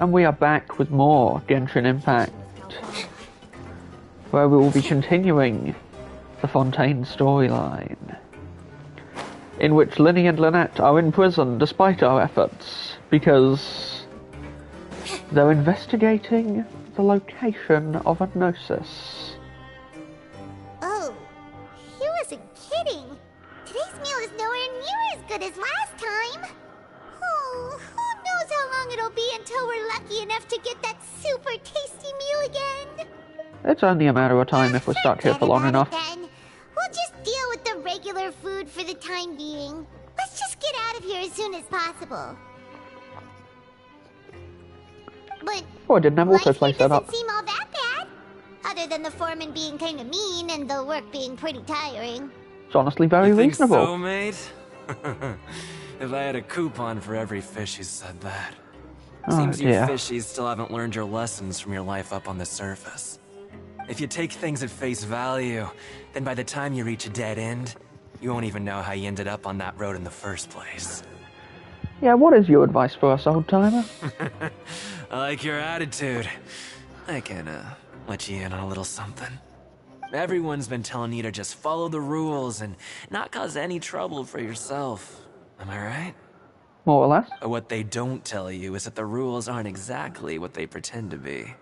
And we are back with more Genshin Impact, where we will be continuing the Fontaine storyline, in which Lyney and Lynette are in prison despite our efforts, because they're investigating the location of a gnosis. Oh, he wasn't kidding. Today's meal is nowhere near as good as last time. Oh, who knows how long it'll be until we're lucky enough to get that super tasty meal again. It's only a matter of time if we're stuck here for long enough. Then. We'll just deal with the regular food for the time being. Let's just get out of here as soon as possible. But Oh, I didn't have autoplay set up. Doesn't seem all that bad. Other than the foreman being kind of mean and the work being pretty tiring. It's honestly very reasonable. So, mate? If I had a coupon for every fish who said that. Seems you fishies still haven't learned your lessons from your life up on the surface. If you take things at face value, then by the time you reach a dead end, you won't even know how you ended up on that road in the first place. Yeah, what is your advice for us, old-timer? I like your attitude. I can, let you in on a little something. Everyone's been telling you to just follow the rules and not cause any trouble for yourself. Am I right? More or less. But what they don't tell you is that the rules aren't exactly what they pretend to be.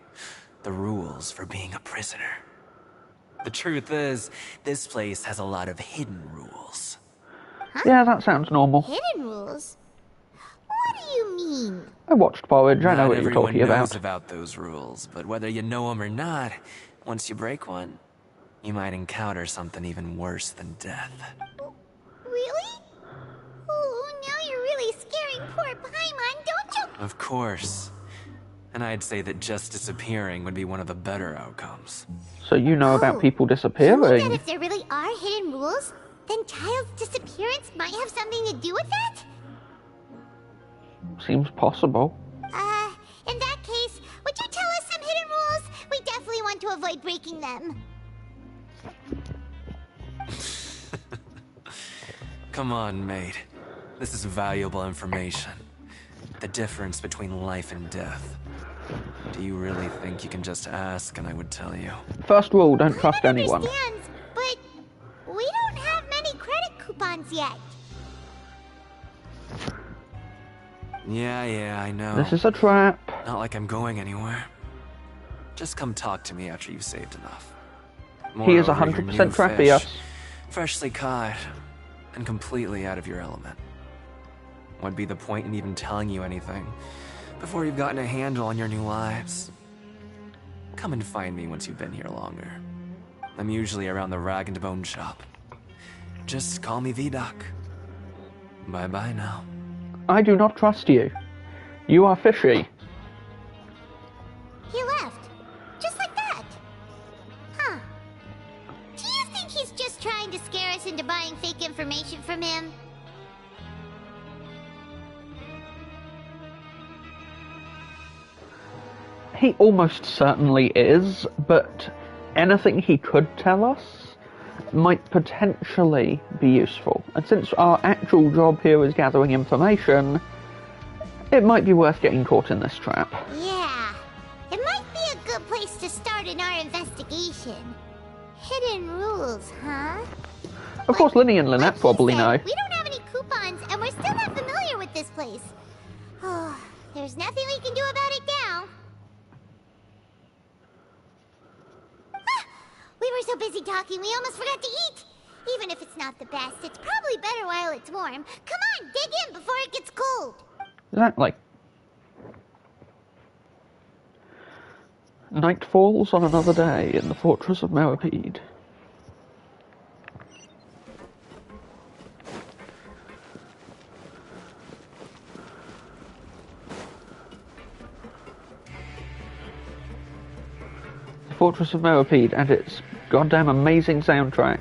The rules for being a prisoner. The truth is, this place has a lot of hidden rules. Huh? Yeah, that sounds normal. Hidden rules? What do you mean? I watched Porridge, I know what you're talking Everyone about. knows about those rules, but whether you know them or not, once you break one, you might encounter something even worse than death. Really? Oh, now you're really scaring poor Paimon, don't you? Of course. And I'd say that just disappearing would be one of the better outcomes. So you know about people You mean disappearing? that if there really are hidden rules, then Child's disappearance might have something to do with that? Seems possible. In that case, would you tell us some hidden rules? We definitely want to avoid breaking them. Come on, mate. This is valuable information. The difference between life and death. Do you really think you can just ask and I would tell you? First rule, don't trust anyone. Understands, but we don't have many credit coupons yet. Yeah, I know. This is a trap. Not like I'm going anywhere. Just come talk to me after you've saved enough. He is Moreover, 100% your new trappy, fish, yes. freshly caught, and completely out of your element. What'd be the point in even telling you anything before you've gotten a handle on your new lives? Come and find me once you've been here longer. I'm usually around the rag and bone shop. Just call me VDoc. Bye-bye now. I do not trust you. You are fishy. He left. Just like that. Huh. Do you think he's just trying to scare us into buying fake information from him? He almost certainly is, but anything he could tell us might potentially be useful. And since our actual job here is gathering information, it might be worth getting caught in this trap. Yeah. It might be a good place to start in our investigation. Hidden rules, huh? Of course, Lyney and Lynette Like probably you said, know. We don't have any coupons, and we're still not familiar with this place. Oh, there's nothing we can do about it now. We were so busy talking, we almost forgot to eat. Even if it's not the best, it's probably better while it's warm. Come on, dig in before it gets cold. Exactly. Night falls on another day in the fortress of Meripede. The fortress of Meripede and its goddamn amazing soundtrack.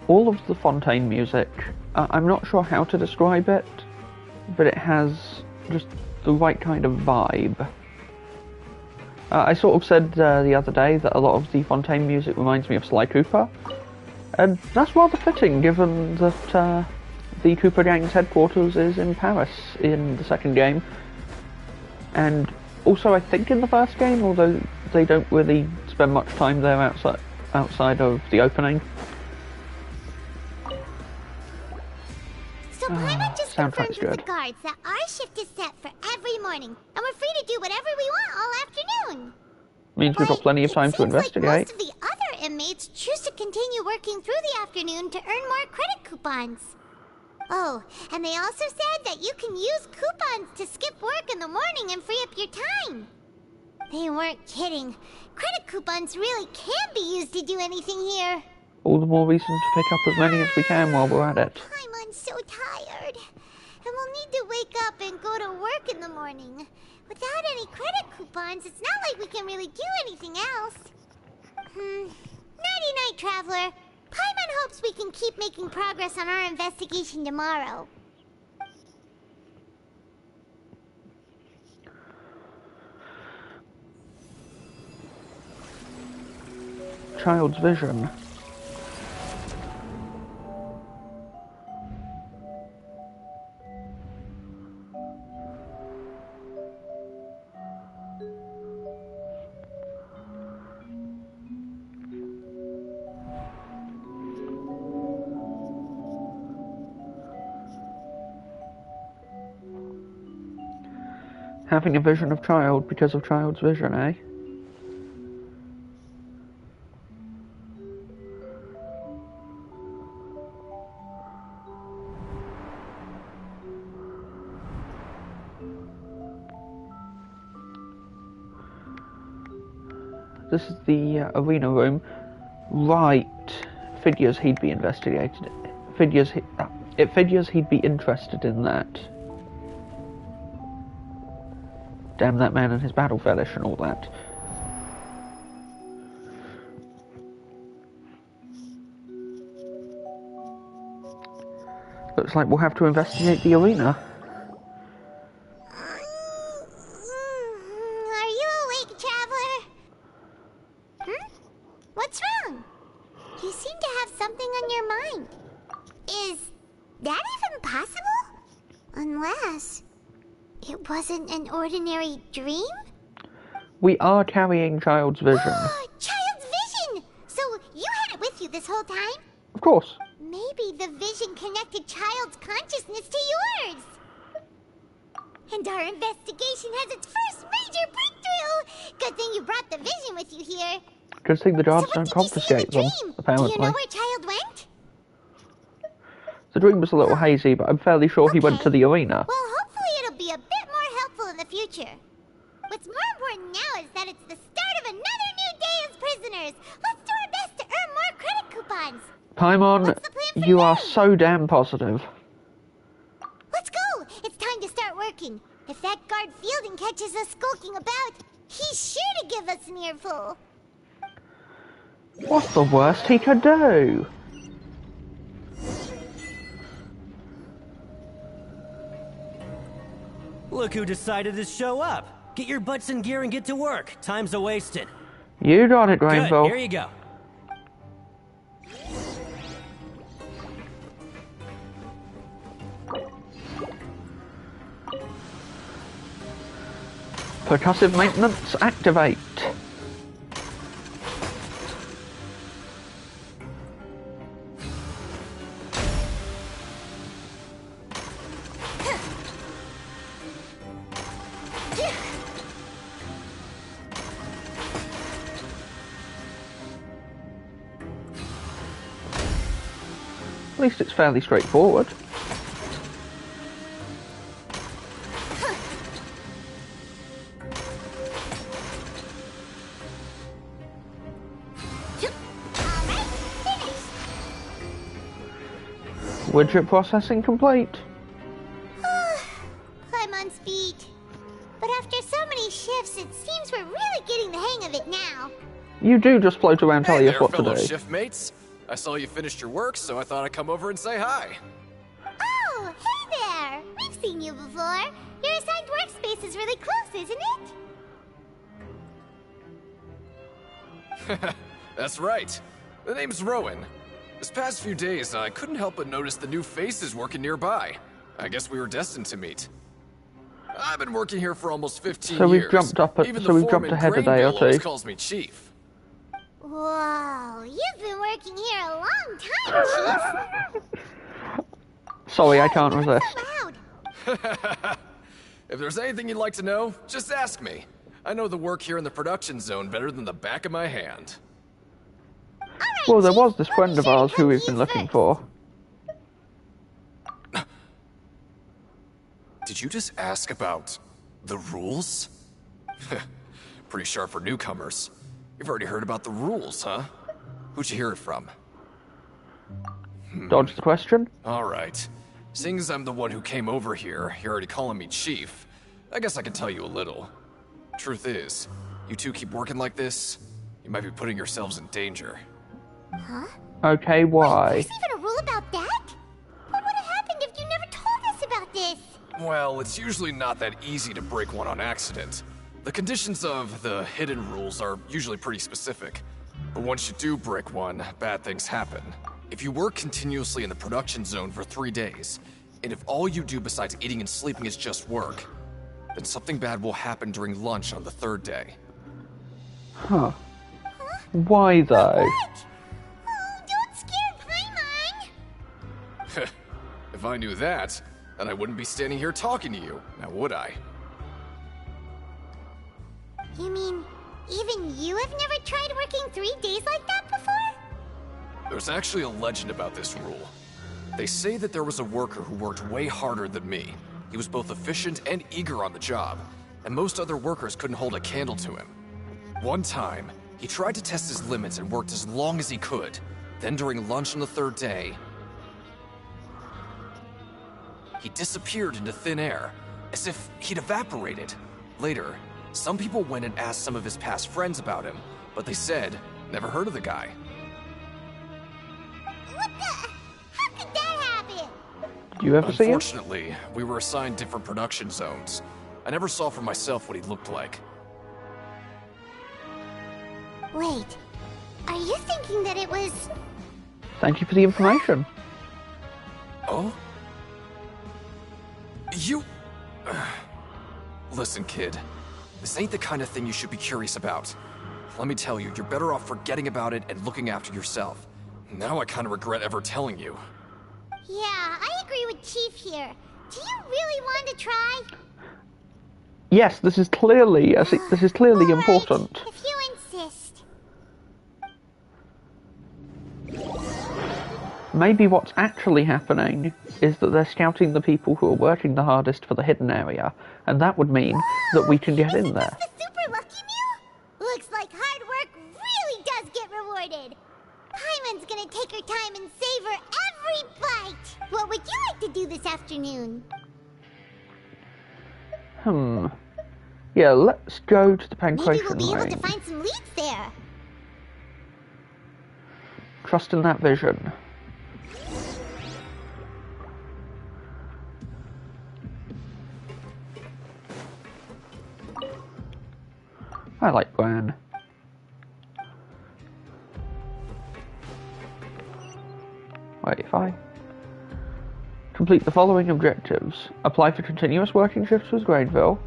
all of the Fontaine music, I'm not sure how to describe it, but it has just the right kind of vibe. I sort of said the other day that a lot of the Fontaine music reminds me of Sly Cooper, and that's rather fitting given that the Cooper Gang's headquarters is in Paris in the second game, and also I think in the first game, although they don't really spend much time there outside of the opening. So Paimon just confirmed with good. the guards that our shift is set for every morning, and we're free to do whatever we want all afternoon. Means we've got plenty of time to investigate. Like most of the other inmates choose to continue working through the afternoon to earn more credit coupons. Oh, and they also said that you can use coupons to skip work in the morning and free up your time. They weren't kidding. Credit coupons really can be used to do anything here. All the more reason to pick up as many as we can while we're at it. I'm so tired. And we'll need to wake up and go to work in the morning. Without any credit coupons, it's not like we can really do anything else. Nighty-night, Traveler. Paimon hopes we can keep making progress on our investigation tomorrow. Child's vision. Having a vision of child because of child's vision, eh? This is the arena room. Right. Figures he'd be investigated. It figures he'd be interested in that. Damn that man and his battle fetish and all that. Looks like we'll have to investigate the arena. Are you awake, Traveler? What's wrong? You seem to have something on your mind. Is that even possible? Unless it wasn't an ordinary dream? We are carrying child's vision. Child's vision! So you had it with you this whole time? Of course. Maybe the vision connected child's consciousness to yours. And our investigation has its first major breakthrough! Good thing you brought the vision with you here. Good thing the guards So don't confiscate them, apparently. Do you know where Child went? The dream was a little hazy, but I'm fairly sure he went to the arena. Well, hopefully it'll be a bit more helpful in the future. What's more important now is that it's the start of another new day as prisoners. Let's do our best to earn more credit coupons. Paimon, you are so damn positive. Let's go! It's time to start working. If that guard Fielding catches us skulking about, he's sure to give us an earful. What's the worst he could do? Look who decided to show up. Get your butts in gear and get to work. Time's a-wasted. You got it, Rainbow. Good, here you go. Percussive maintenance, activate. At least it's fairly straightforward. Widget processing complete. I'm on speed. But after so many shifts, it seems we're really getting the hang of it now. You do just float around telling us there, what to fellow do. shift mates. I saw you finished your work, so I thought I'd come over and say hi. Oh, hey there! We've seen you before. Your assigned workspace is really close, isn't it? That's right. The name's Rowan. This past few days, I couldn't help but notice the new faces working nearby. I guess we were destined to meet. I've been working here for almost 15 So years. we've jumped up. Even So the we've foreman, jumped ahead a day or Greenville, always two. calls me Chief. Whoa, you've been working here a long time, Chief. Sorry, I can't What's resist. so loud? If there's anything you'd like to know, just ask me. I know the work here in the production zone better than the back of my hand. All right, Well, there Chief, was this let me friend of show you ours who how we've to been use looking first. for. Did you just ask about the rules? Pretty sharp for newcomers. You've already heard about the rules, huh? Who'd you hear it from? Dodge the question. Alright. Seeing as I'm the one who came over here, you're already calling me Chief. I guess I can tell you a little. Truth is, you two keep working like this, you might be putting yourselves in danger. Huh? Okay, why? There's even a rule about that? What would have happened if you never told us about this? Well, it's usually not that easy to break one on accident. The conditions of the hidden rules are usually pretty specific. But once you do break one, bad things happen. If you work continuously in the production zone for 3 days, and if all you do besides eating and sleeping is just work, then something bad will happen during lunch on the 3rd day. Huh. Why though? What? Oh, don't scare Paimon. If I knew that, then I wouldn't be standing here talking to you, now would I? You mean, even you have never tried working 3 days like that before? There's actually a legend about this rule. They say that there was a worker who worked way harder than me. He was both efficient and eager on the job, and most other workers couldn't hold a candle to him. One time, he tried to test his limits and worked as long as he could. Then during lunch on the 3rd day, he disappeared into thin air, as if he'd evaporated. Later, some people went and asked some of his past friends about him, but they said, never heard of the guy. What the? How could that happen? Did you ever see him? Unfortunately, we were assigned different production zones. I never saw for myself what he looked like. Wait, are you thinking that it was... Thank you for the information. Oh? You... Listen, kid. This ain't the kind of thing you should be curious about. Let me tell you, you're better off forgetting about it and looking after yourself. Now I kind of regret ever telling you. Yeah, I agree with Chief here. Do you really want to try? Yes, this is clearly All right, important. if you insist. Maybe what's actually happening is that they're scouting the people who are working the hardest for the hidden area, and that would mean that we can get in Isn't there. this the super lucky meal? Looks like hard work really does get rewarded. Paimon's gonna take her time and savor every bite. What would you like to do this afternoon? Yeah, let's go to the Maybe Pancration we'll be able Ring. to find some leads there. Trust in that vision. I like Gwen. Wait, if I complete the following objectives: apply for continuous working shifts with Grainville,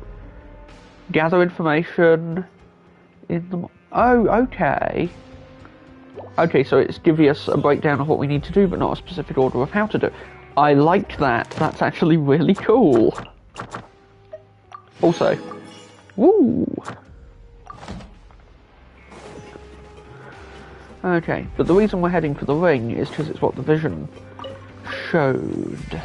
gather information in the... Oh, okay. Okay, so it's giving us a breakdown of what we need to do, but not a specific order of how to do it. I like that. That's actually really cool. Also, woo! Okay, but the reason we're heading for the ring is because it's what the vision showed.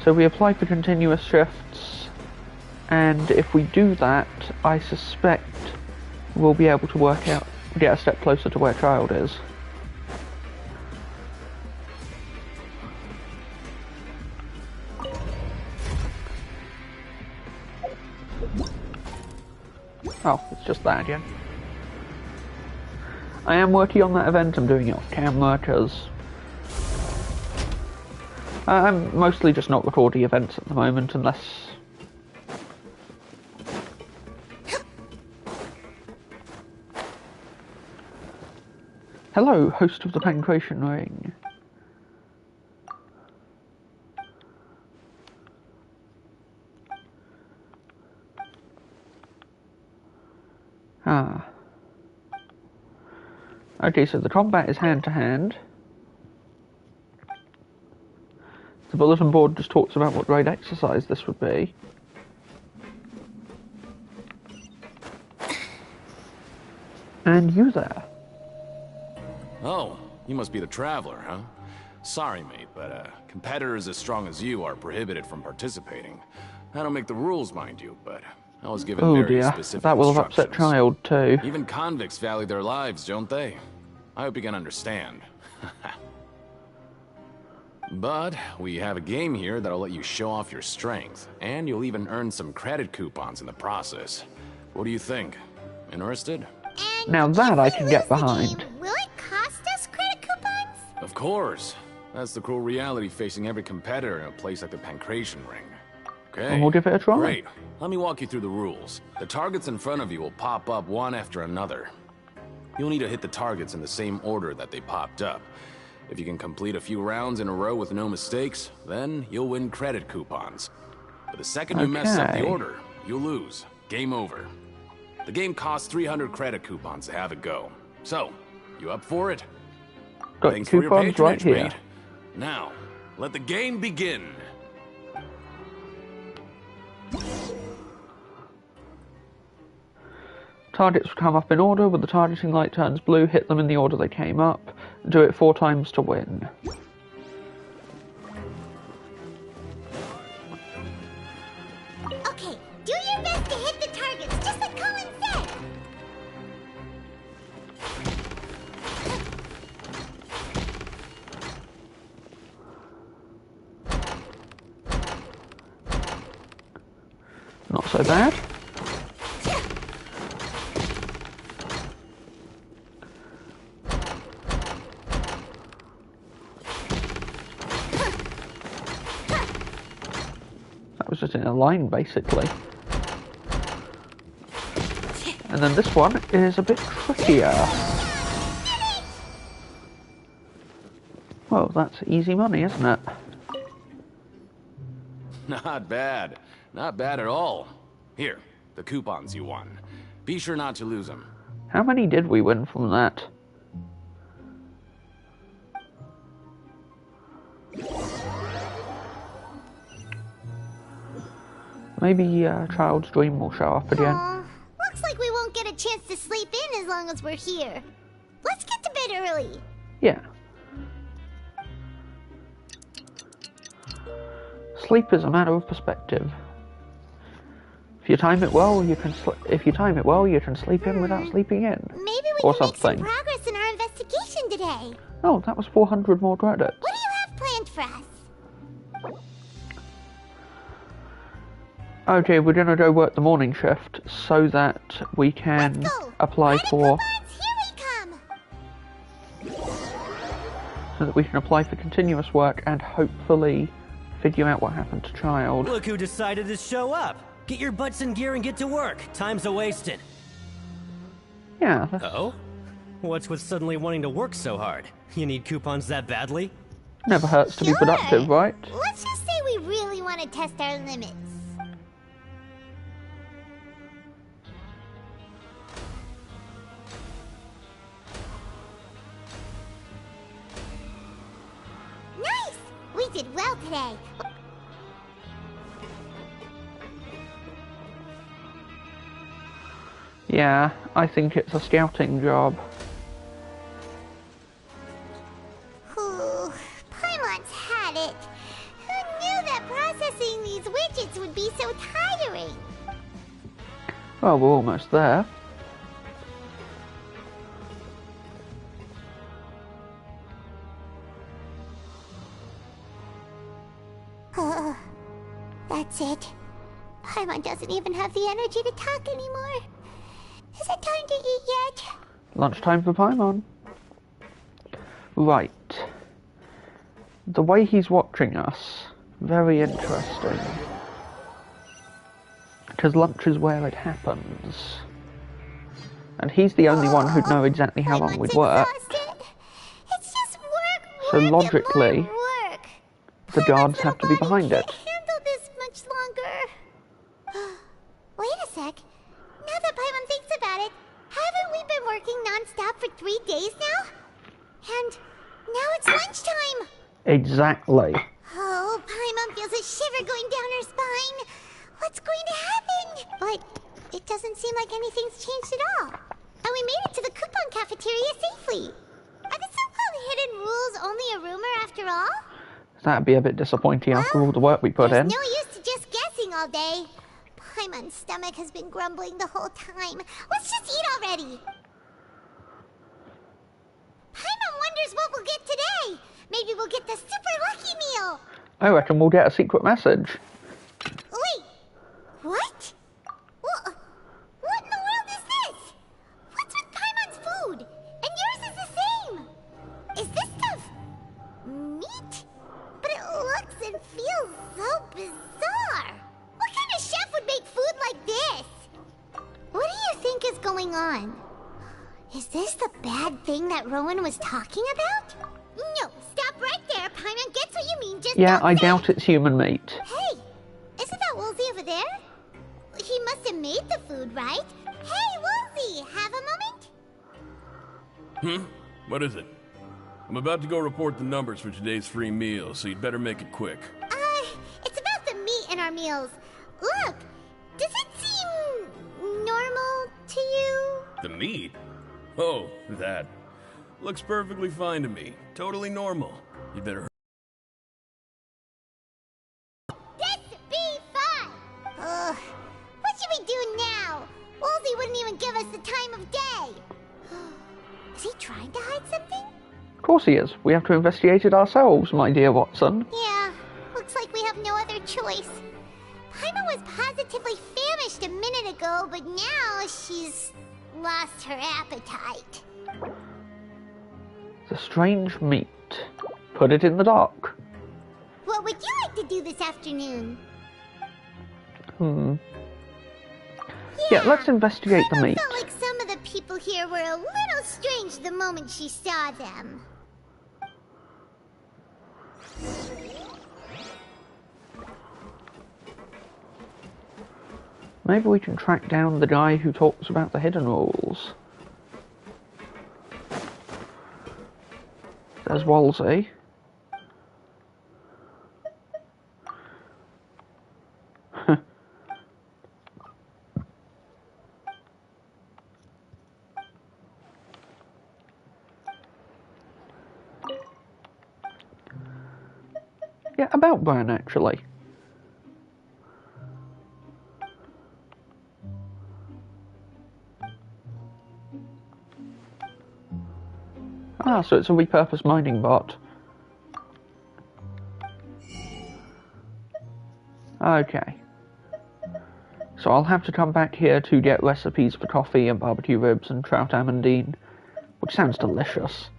So we apply for continuous shifts, and if we do that, I suspect we'll be able to get a step closer to where Child is. Oh, it's just that again. I am working on that event. I'm doing it off camera because I'm mostly just not recording events at the moment unless... Hello, host of the Pancration Ring. Ah. Okay, so the combat is hand-to-hand. The bulletin board just talks about what great exercise this would be. And you there. Oh, you must be the Traveler, huh? Sorry, mate, but competitors as strong as you are prohibited from participating. I don't make the rules, mind you, but I was given very specific that will have upset instructions. Child too. Even convicts value their lives, don't they? I hope you can understand. But we have a game here that'll let you show off your strength, and you'll even earn some credit coupons in the process. What do you think? Interested? And Now that I if we can get lose the behind. game, will it cost us credit coupons? Of course. That's the cruel reality facing every competitor in a place like the Pancration Ring. Okay. And we'll give it a try. Great. Let me walk you through the rules. The targets in front of you will pop up one after another. You'll need to hit the targets in the same order that they popped up. If you can complete a few rounds in a row with no mistakes, then you'll win credit coupons. But the second you mess up the Okay. order, you lose. Game over. The game costs 300 credit coupons to have it go. So, you up for it? Got Thanks for your coupons right patronage, here. mate. Now, let the game begin. Targets come up in order. When the targeting light turns blue, hit them in the order they came up. Do it 4 times to win. Okay, do your best to hit the targets, just like Colin said. Not so bad. That was just in a line, basically. And then this one is a bit trickier. Well, that's easy money, isn't it? Not bad. Not bad at all. Here, the coupons you won. Be sure not to lose them. How many did we win from that? Maybe Child's Dream will show up again. Aw, looks like we won't get a chance to sleep in as long as we're here. Let's get to bed early. Yeah. Sleep is a matter of perspective. If you time it well, you can sleep in without sleeping in. Maybe we Or can make some something. progress in our investigation today. Oh, that was 400 more credits. What do you have planned for us? Okay, we're gonna go work the morning shift so that we can Let's go. apply Credit for coupons, here we come. so that we can apply for continuous work and hopefully figure out what happened to Child. Look who decided to show up. Get your butts in gear and get to work. Time's a-wasted. Yeah, Oh? What's with suddenly wanting to work so hard? You need coupons that badly? never hurts to be productive, right? Let's just say we really want to test our limits. Nice! We did well today. Yeah, I think it's a scouting job. Ooh, Paimon's had it. Who knew that processing these widgets would be so tiring? Well, we're almost there. That's it. Paimon doesn't even have the energy to talk anymore. Is it time to eat yet? Lunchtime for Paimon. Right. The way he's watching us, very interesting. Because lunch is where it happens. And he's the only one who'd know exactly how long we'd work. It's just work, So work, logically, and more work. the guards have to be Paimon behind it. can't handle this much longer. Wait a sec. Now that Paimon thinks about it, haven't we been working non-stop for 3 days now? And now it's lunchtime. Exactly. Oh, Paimon feels a shiver going down her spine. What's going to happen? But it doesn't seem like anything's changed at all. And we made it to the coupon cafeteria safely. Are the so-called hidden rules only a rumor after all? That'd be a bit disappointing after all the work we put in. There's no use to just guessing all day. Paimon's stomach has been grumbling the whole time. Let's just eat already. Paimon wonders what we'll get today. Maybe we'll get the super lucky meal. I reckon we'll get a secret message. Wait, what? What in the world is this? What's with Paimon's food? And yours is the same. Is this stuff meat? But it looks and feels so bizarre. What kind of chef would make food like this? What do you think is going on? Is this the bad thing that Rowan was talking about? No, stop right there. Paimon gets what you mean, just Yeah, don't I say doubt it's human meat. Hey, isn't that Woolsey over there? He must have made the food, right? Hey, Woolsey, have a moment? What is it? I'm about to go report the numbers for today's free meal, so you'd better make it quick. It's about the meat in our meals. Look, does it seem normal to you? The meat? Oh, that. Looks perfectly fine to me. Totally normal. You better... This be fun! What should we do now? Woolsey wouldn't even give us the time of day. Is he trying to hide something? Of course he is. We have to investigate it ourselves, my dear Watson. Yeah, looks like we have no other choice. Paimon was positively famished a minute ago, but now she's lost her appetite. The strange meat. Put it in the dock. What would you like to do this afternoon? Yeah, let's investigate the Paimon meat. felt like some of the people here were a little strange the moment she saw them. Maybe we can track down the guy who talks about the hidden rules. There's Wolsey. Yeah, about Bran, actually. Ah, so it's a repurposed mining bot. Okay. So I'll have to come back here to get recipes for coffee and barbecue ribs and trout amandine, which sounds delicious.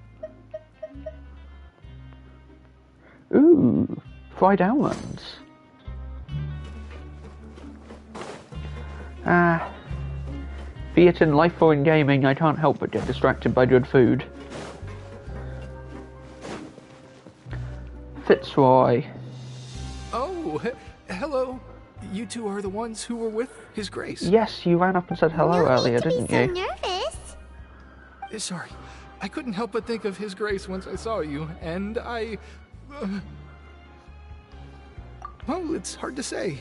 Ooh, fried almonds. Be it in life or in gaming, I can't help but get distracted by good food. Fitzroy. Oh, hello. You two are the ones who were with His Grace. Yes, you ran up and said hello earlier, didn't you? So nervous. Sorry. I couldn't help but think of His Grace once I saw you, and I... well, it's hard to say.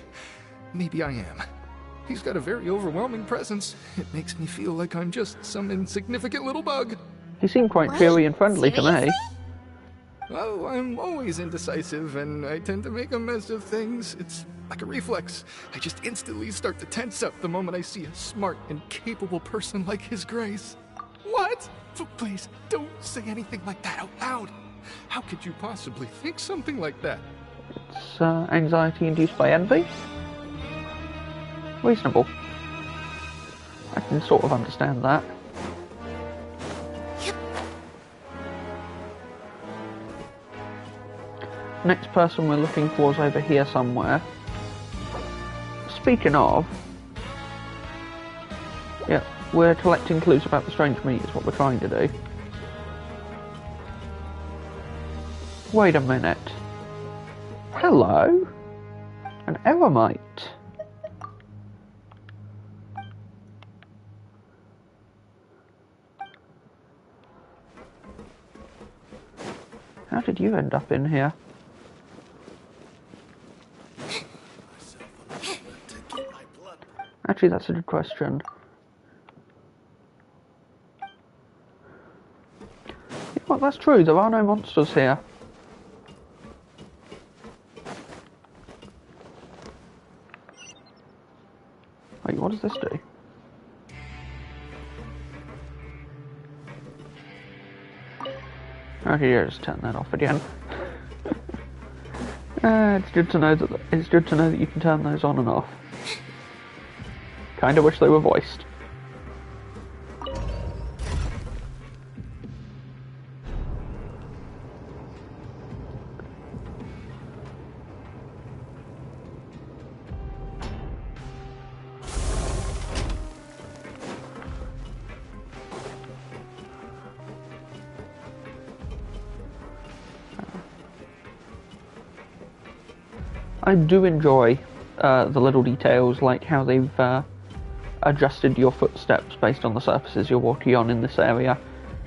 Maybe I am. He's got a very overwhelming presence. It makes me feel like I'm just some insignificant little bug. He seemed quite cheery and friendly to me. Oh, I'm always indecisive, and I tend to make a mess of things. It's like a reflex. I just instantly start to tense up the moment I see a smart and capable person like His Grace. What? Please, don't say anything like that out loud. How could you possibly think something like that? It's anxiety induced by envy. Reasonable. I can sort of understand that. next person we're looking for is over here somewhere. Speaking of... Yeah, we're collecting clues about the strange meat is what we're trying to do. Wait a minute. Hello? An eremite. How did you end up in here? Actually, that's a good question. You know what, that's true, there are no monsters here. Wait, what does this do? Okay, yeah, just turn that off again. It's good to know that you can turn those on and off. Kinda wish they were voiced. I do enjoy the little details, like how they've adjusted your footsteps based on the surfaces you're walking on in this area,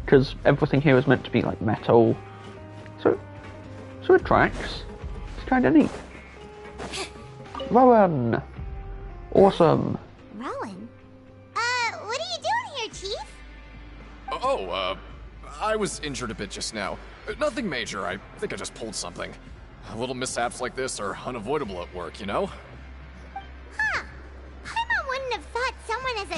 because everything here is meant to be like metal, so it tracks. It's kind of neat. Rowan, awesome. Rowan? What are you doing here, Chief? I was injured a bit just now. Nothing major, I think I just pulled something. Little mishaps like this are unavoidable at work, you know? Huh. Paimon wouldn't have thought someone as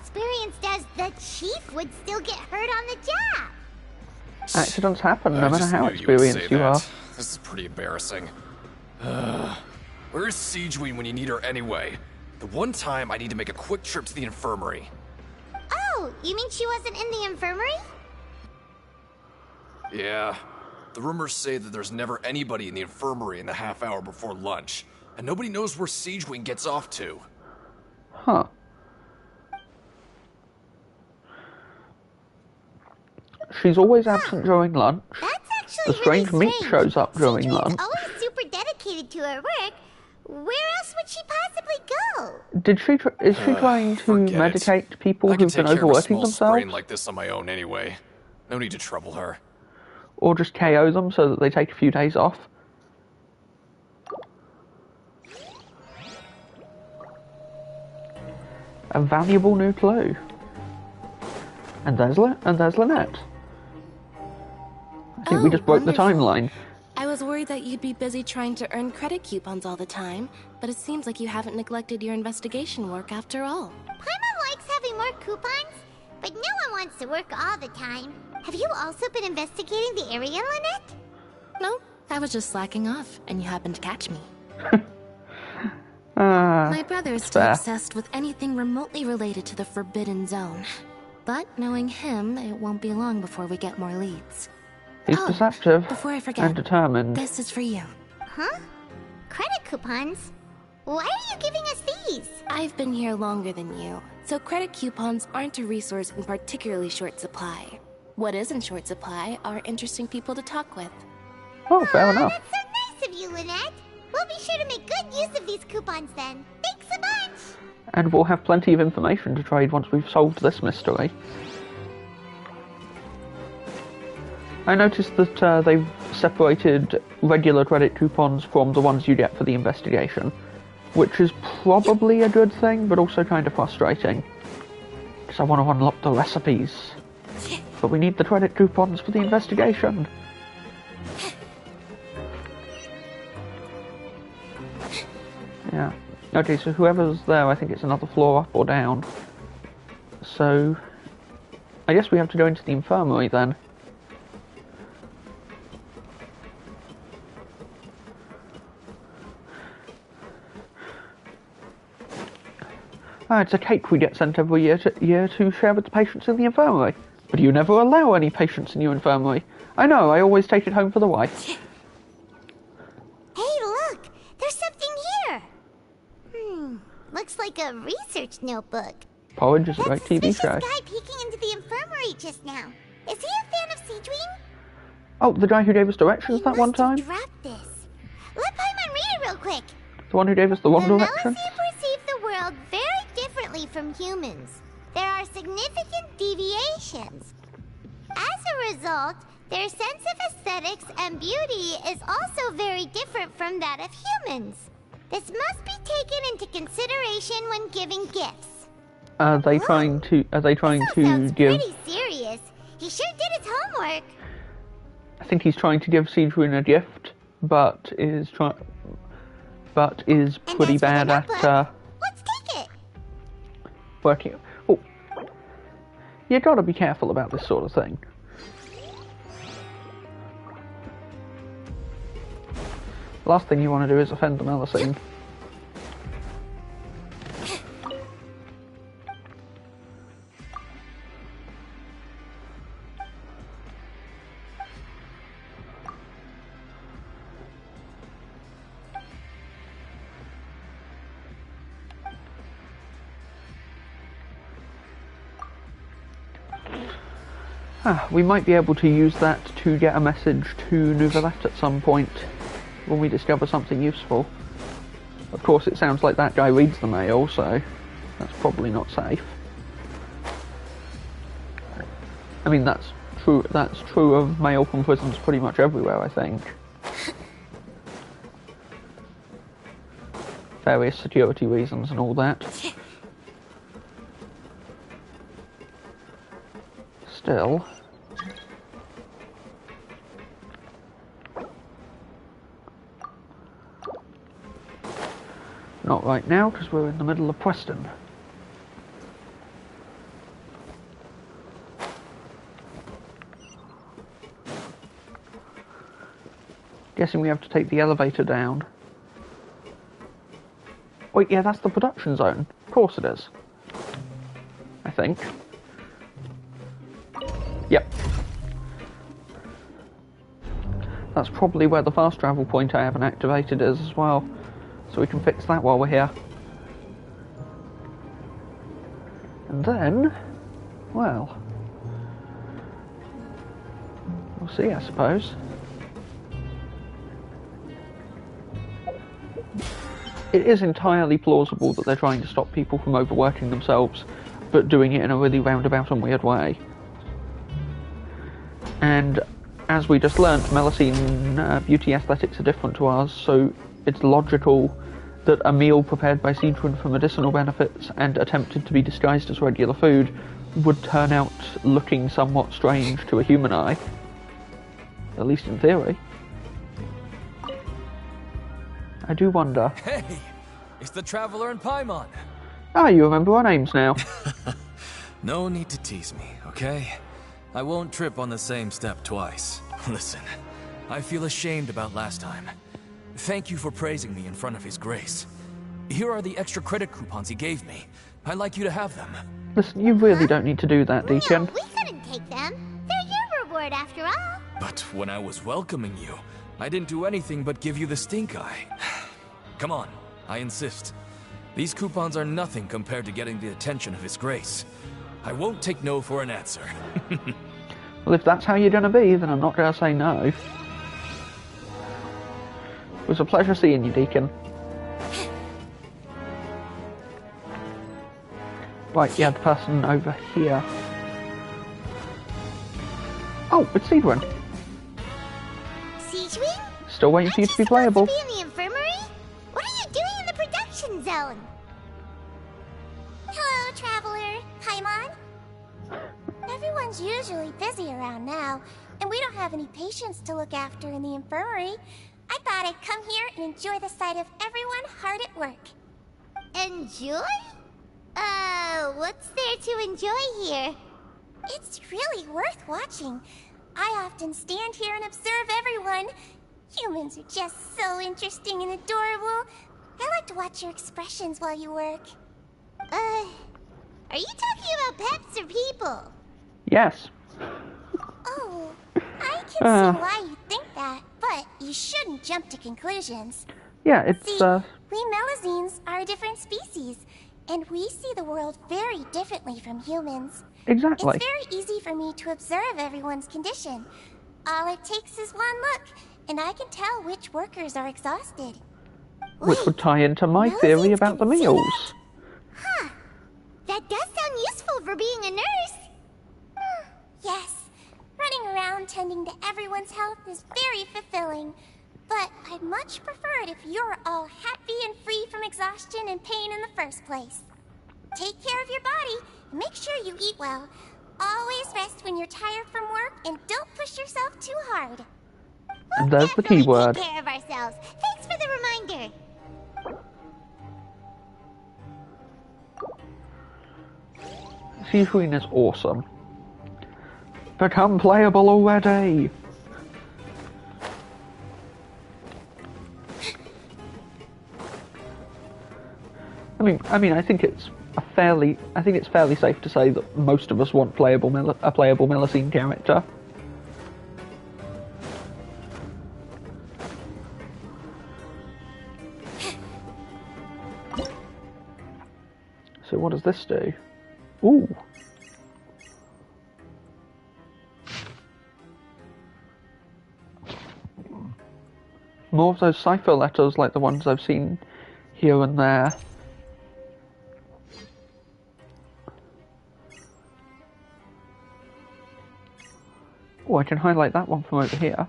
experienced as the Chief would still get hurt on the job. Accidents happen, no I matter just how knew you would experienced say you are. that. This is pretty embarrassing. Where's Siegeween when you need her anyway? The one time I need to make a quick trip to the infirmary. Oh, you mean she wasn't in the infirmary? Yeah. The rumors say that there's never anybody in the infirmary in the half hour before lunch, and nobody knows where Siegeween gets off to. Huh. She's always absent during lunch. That's actually The strange really meat shows up during Siegeween's lunch. always super dedicated to her work. Where else would she possibly go? Did she? Is she trying to Forget it. medicate people I can who've been take care of a overworking small sprain themselves, like this on my own anyway. No need to trouble her. or just KO them so that they take a few days off? A valuable new clue. And there's Lynette. I think we just broke the timeline. I was worried that you'd be busy trying to earn credit coupons all the time, but it seems like you haven't neglected your investigation work after all. Paimon likes having more coupons, but no one wants to work all the time. Have you also been investigating the area, Lynette? No, I was just slacking off, and you happened to catch me. My brother is still fair. obsessed with anything remotely related to the Forbidden Zone. But knowing him, it won't be long before we get more leads. He's Oh, deceptive before I forget, and determined. this is for you. Huh? Credit coupons? Why are you giving us these? I've been here longer than you, so credit coupons aren't a resource in particularly short supply. What is in short supply are interesting people to talk with. Oh, fair enough. That's so nice of you, Lynette. We'll be sure to make good use of these coupons then. Thanks a bunch! And we'll have plenty of information to trade once we've solved this mystery. I noticed that they've separated regular credit coupons from the ones you get for the investigation, which is probably a good thing, but also kind of frustrating. Because I want to unlock the recipes. But we need the credit coupons for the investigation. Yeah. Okay, so whoever's there, I think it's another floor up or down. So, I guess we have to go into the infirmary then. Ah, it's a cake we get sent every year to share with the patients in the infirmary. But you never allow any patients in your infirmary. I know, I always take it home for the wife. Hey, look! There's something here! Looks like a research notebook. Porridge is a great TV show. That suspicious guy peeking into the infirmary just now. Is he a fan of Siegewing? Oh, the guy who gave us directions that one time? Dropped this. Let Paimon read it real quick. The one who gave us the one direction? The perceive the world very differently from humans. There are significant deviations. As a result, their sense of aesthetics and beauty is also very different from that of humans. This must be taken into consideration when giving gifts. Are they trying to give... pretty serious. He sure did his homework. I think he's trying to give Siegewin a gift, but is pretty bad at Let's take it. working. Oh, you gotta be careful about this sort of thing. Last thing you want to do is offend the Melusine. We might be able to use that to get a message to Nouvellette at some point when we discover something useful. Of course, it sounds like that guy reads the mail, so that's probably not safe. I mean, that's true of mail from prisons pretty much everywhere, I think. Various security reasons and all that. Still... Not right now, because we're in the middle of Preston. Guessing we have to take the elevator down. Wait, yeah, that's the production zone. Of course it is. I think. Yep. That's probably where the fast travel point I haven't activated is as well. So we can fix that while we're here. And then, well, we'll see, I suppose. It is entirely plausible that they're trying to stop people from overworking themselves, but doing it in a really roundabout and weird way. And as we just learnt, Melusine beauty aesthetics are different to ours, so it's logical that a meal prepared by Siegewin for medicinal benefits and attempted to be disguised as regular food would turn out looking somewhat strange to a human eye. At least in theory. I do wonder. Hey! It's the Traveler and Paimon! Ah, you remember our names now. No need to tease me, okay? I won't trip on the same step twice. Listen, I feel ashamed about last time. Thank you for praising me in front of His Grace. Here are the extra credit coupons he gave me. I'd like you to have them. Listen, you really don't need to do that, Deacon. No, we couldn't take them. They're your reward after all. But when I was welcoming you, I didn't do anything but give you the stink eye. Come on, I insist. These coupons are nothing compared to getting the attention of His Grace. I won't take no for an answer. Well, if that's how you're gonna be, then I'm not gonna say no. It was a pleasure seeing you, Deacon. Right, yeah, the person over here. Oh, it's Siegewin. Siegewin? Still waiting for you to be playable. To be in the infirmary? What are you doing in the production zone? Hello, Traveler. Paimon? Everyone's usually busy around now, and we don't have any patients to look after in the infirmary. I thought I'd come here and enjoy the sight of everyone hard at work. Enjoy? What's there to enjoy here? It's really worth watching. I often stand here and observe everyone. Humans are just so interesting and adorable. I like to watch your expressions while you work. Are you talking about pets or people? Yes. can see why you think that, but you shouldn't jump to conclusions. Yeah, it's, See, we Melusines are a different species, and we see the world very differently from humans. exactly. It's very easy for me to observe everyone's condition. All it takes is one look, and I can tell which workers are exhausted. Which would tie into my theory about the meals. Huh. That does sound useful for being a nurse. Yes. Running around tending to everyone's health is very fulfilling. But I'd much prefer it if you're all happy and free from exhaustion and pain in the first place. Take care of your body and make sure you eat well. Always rest when you're tired from work and don't push yourself too hard. And there's the key word. Take care of ourselves. Thanks for the reminder. Seaqueen is awesome. Become playable already! I mean, I think it's fairly safe to say that most of us want a playable Melusine character. So what does this do? Ooh. More of those cipher letters like the ones I've seen here and there. Oh, I can highlight that one from over here.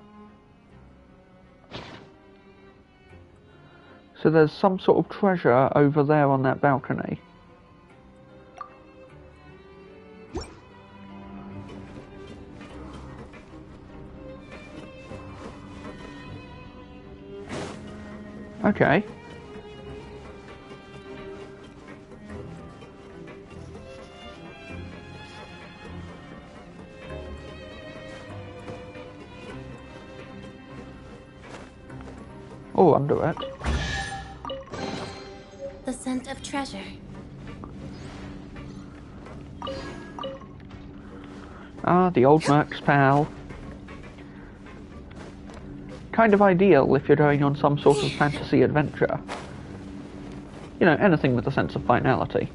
So there's some sort of treasure over there on that balcony. Okay. Oh, under it. The scent of treasure. Ah, the old Merc's pal. Kind of ideal if you're going on some sort of fantasy adventure. You know, anything with a sense of finality.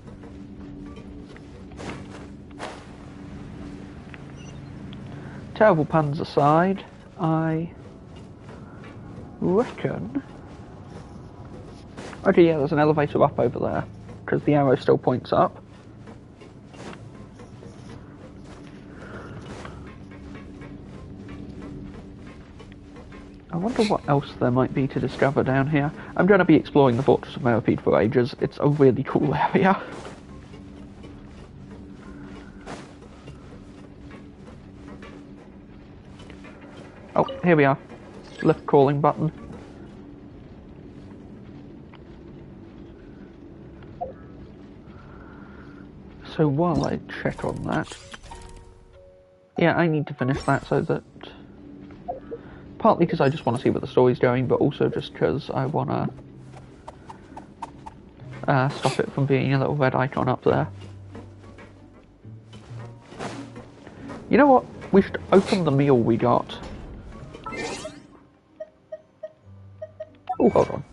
Terrible puns aside, I reckon... Okay, yeah, there's an elevator up over there, because the arrow still points up. I wonder what else there might be to discover down here. I'm going to be exploring the Fortress of Meropide for ages. It's a really cool area. Oh, here we are. Left crawling button. So while I check on that... Yeah, I need to finish that so that... Partly because I just want to see where the story's going, but also just because I want to stop it from being a little red icon up there. You know what? We should open the meal we got. Oh, hold on.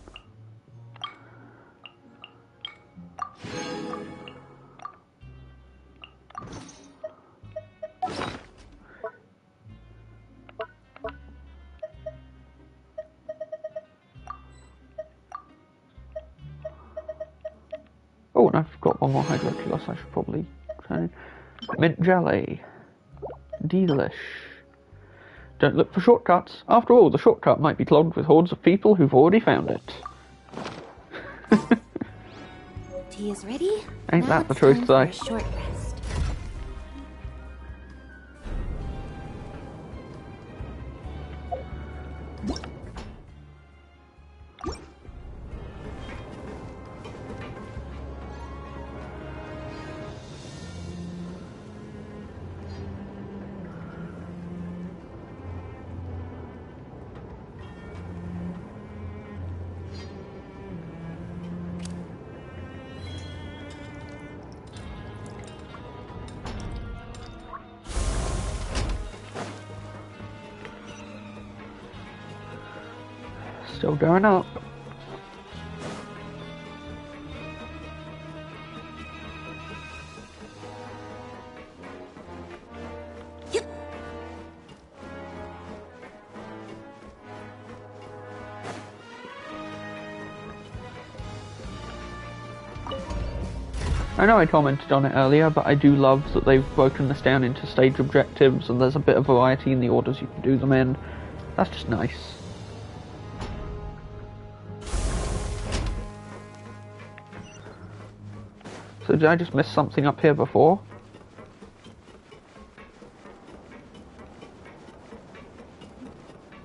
Oh, and I've got one more hydroculus I should probably try in. Mint jelly. Delish. Don't look for shortcuts. After all, the shortcut might be clogged with hordes of people who've already found it. Tea is ready. Ain't Now that the it's truth, time though? for a short rest. Still going up. I know I commented on it earlier, but I do love that they've broken this down into stage objectives and there's a bit of variety in the orders you can do them in. That's just nice. So did I just miss something up here before?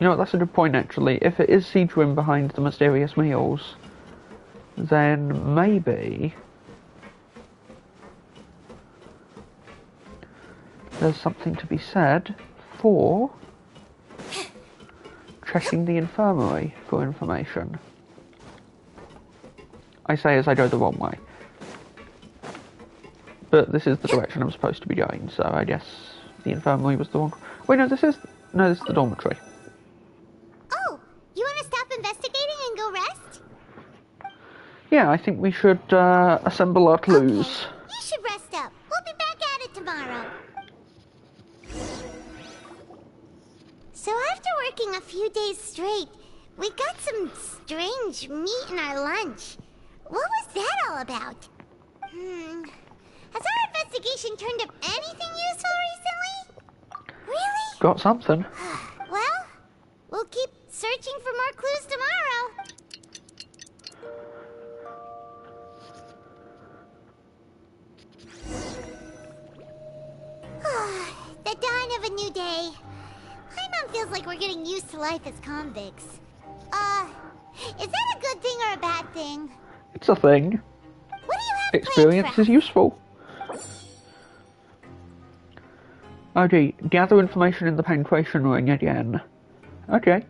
You know what, that's a good point actually. If it is Siege Room behind the mysterious meals, then maybe there's something to be said for checking the infirmary for information. I say as I go the wrong way. But this is the direction I'm supposed to be going, so I guess the infirmary was the wrong... Wait, no, this is the dormitory. Oh, you want to stop investigating and go rest? Yeah, I think we should assemble our clues. Okay, you should rest up. We'll be back at it tomorrow. So after working a few days straight, we got some strange meat in our lunch. What was that all about? Has our investigation turned up anything useful recently? Really? Got something. Well, we'll keep searching for more clues tomorrow. The dawn of a new day. Paimon feels like we're getting used to life as convicts. Is that a good thing or a bad thing? It's a thing. What do you have Experience planned for is useful. Okay, gather information in the penetration ring again. Okay.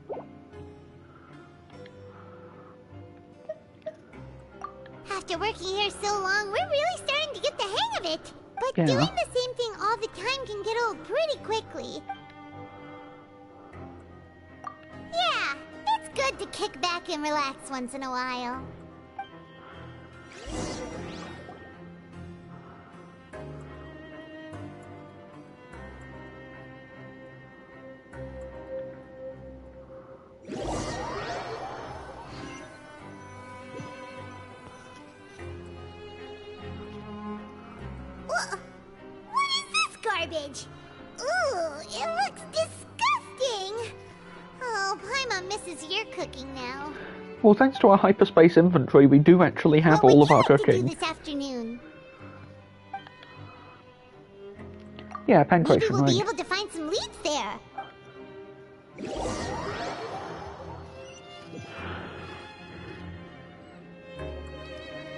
After working here so long, we're really starting to get the hang of it. But Yeah. doing the same thing all the time can get old pretty quickly. Yeah, it's good to kick back and relax once in a while. What is this garbage? Ooh, it looks disgusting. Oh, Paimon misses your cooking now. Well, thanks to our hyperspace inventory, we do actually have all of our What do you cooking. do this afternoon? Yeah, Maybe penetration we'll ring. be able to find some leads there.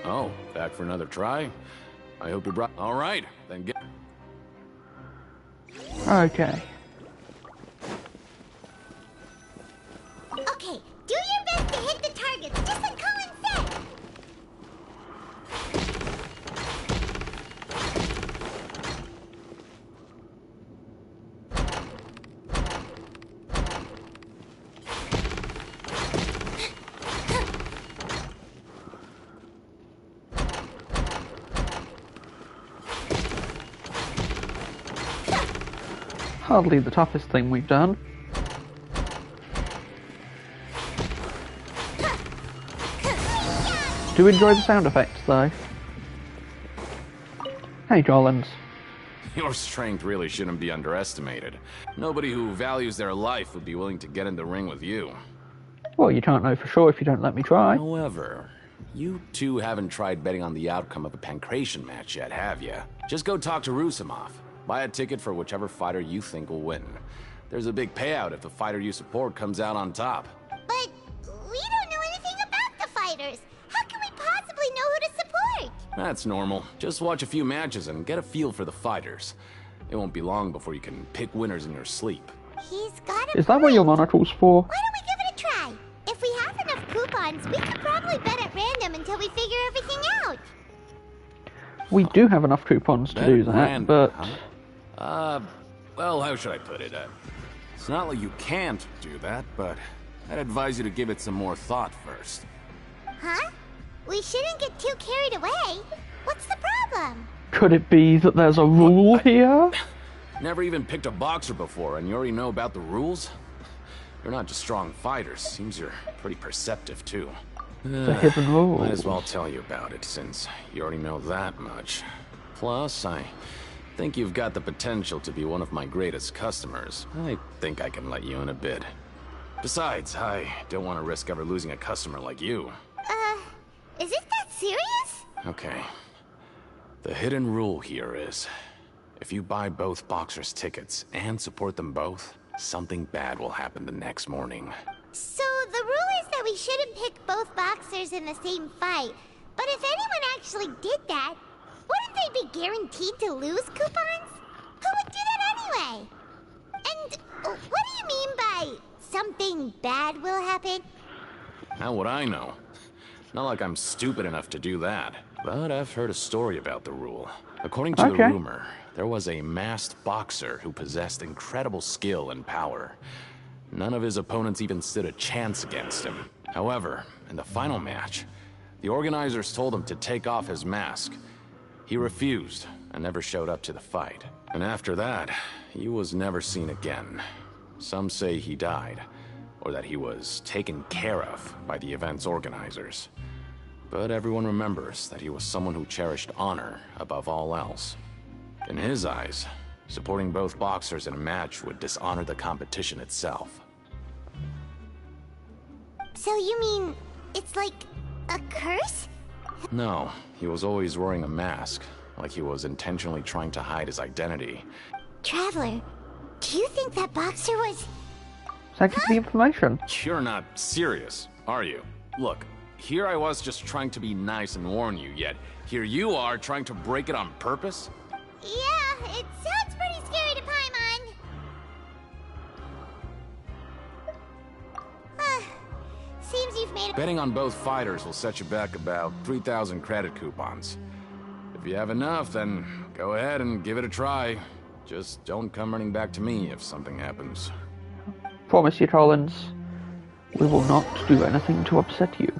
Oh, back for another try? I hope you brought... All right, then get... Okay. Okay, do your best to hit the targets, just like Colin said. Hardly the toughest thing we've done. Do enjoy the sound effects, though. Hey, Collins. Your strength really shouldn't be underestimated. Nobody who values their life would be willing to get in the ring with you. Well, you can't know for sure if you don't let me try. However, you two haven't tried betting on the outcome of a pancration match yet, have you? Just go talk to Rusimov. Buy a ticket for whichever fighter you think will win. There's a big payout if the fighter you support comes out on top. But we don't know anything about the fighters. How can we possibly know who to support? That's normal. Just watch a few matches and get a feel for the fighters. It won't be long before you can pick winners in your sleep. He's got a Is that what your monocle's for? Why don't we give it a try? If we have enough coupons, we could probably bet at random until we figure everything out. We do have enough coupons to do that, Random, but... huh? Well, how should I put it? It's not like you can't do that, but I'd advise you to give it some more thought first. Huh? We shouldn't get too carried away. What's the problem? Could it be that there's a rule here? Never even picked a boxer before, and you already know about the rules? You're not just strong fighters. Seems you're pretty perceptive, too. The hidden rules. Might as well tell you about it, since you already know that much. Plus, I think you've got the potential to be one of my greatest customers. I think I can let you in a bid. Besides, I don't want to risk ever losing a customer like you. Is it that serious? Okay. The hidden rule here is, if you buy both boxers' tickets and support them both, something bad will happen the next morning. So the rule is that we shouldn't pick both boxers in the same fight. But if anyone actually did that, wouldn't they be guaranteed to lose coupons? Who would do that anyway? And what do you mean by something bad will happen? How would I know? Not like I'm stupid enough to do that. But I've heard a story about the rule. According to the rumor, there was a masked boxer who possessed incredible skill and power. None of his opponents even stood a chance against him. However, in the final match, the organizers told him to take off his mask. He refused and never showed up to the fight. And after that, he was never seen again. Some say he died, or that he was taken care of by the event's organizers. But everyone remembers that he was someone who cherished honor above all else. In his eyes, supporting both boxers in a match would dishonor the competition itself. So you mean it's like a curse? No, he was always wearing a mask, like he was intentionally trying to hide his identity. Traveler, do you think that boxer was... Thank you for the information. You're not serious, are you? Look, here I was just trying to be nice and warn you, yet here you are trying to break it on purpose? Yeah, it sounds pretty scary to Paimon. Seems you've made a... Betting on both fighters will set you back about 3,000 credit coupons. If you have enough, then go ahead and give it a try. Just don't come running back to me if something happens. Promise you, Collins, we will not do anything to upset you.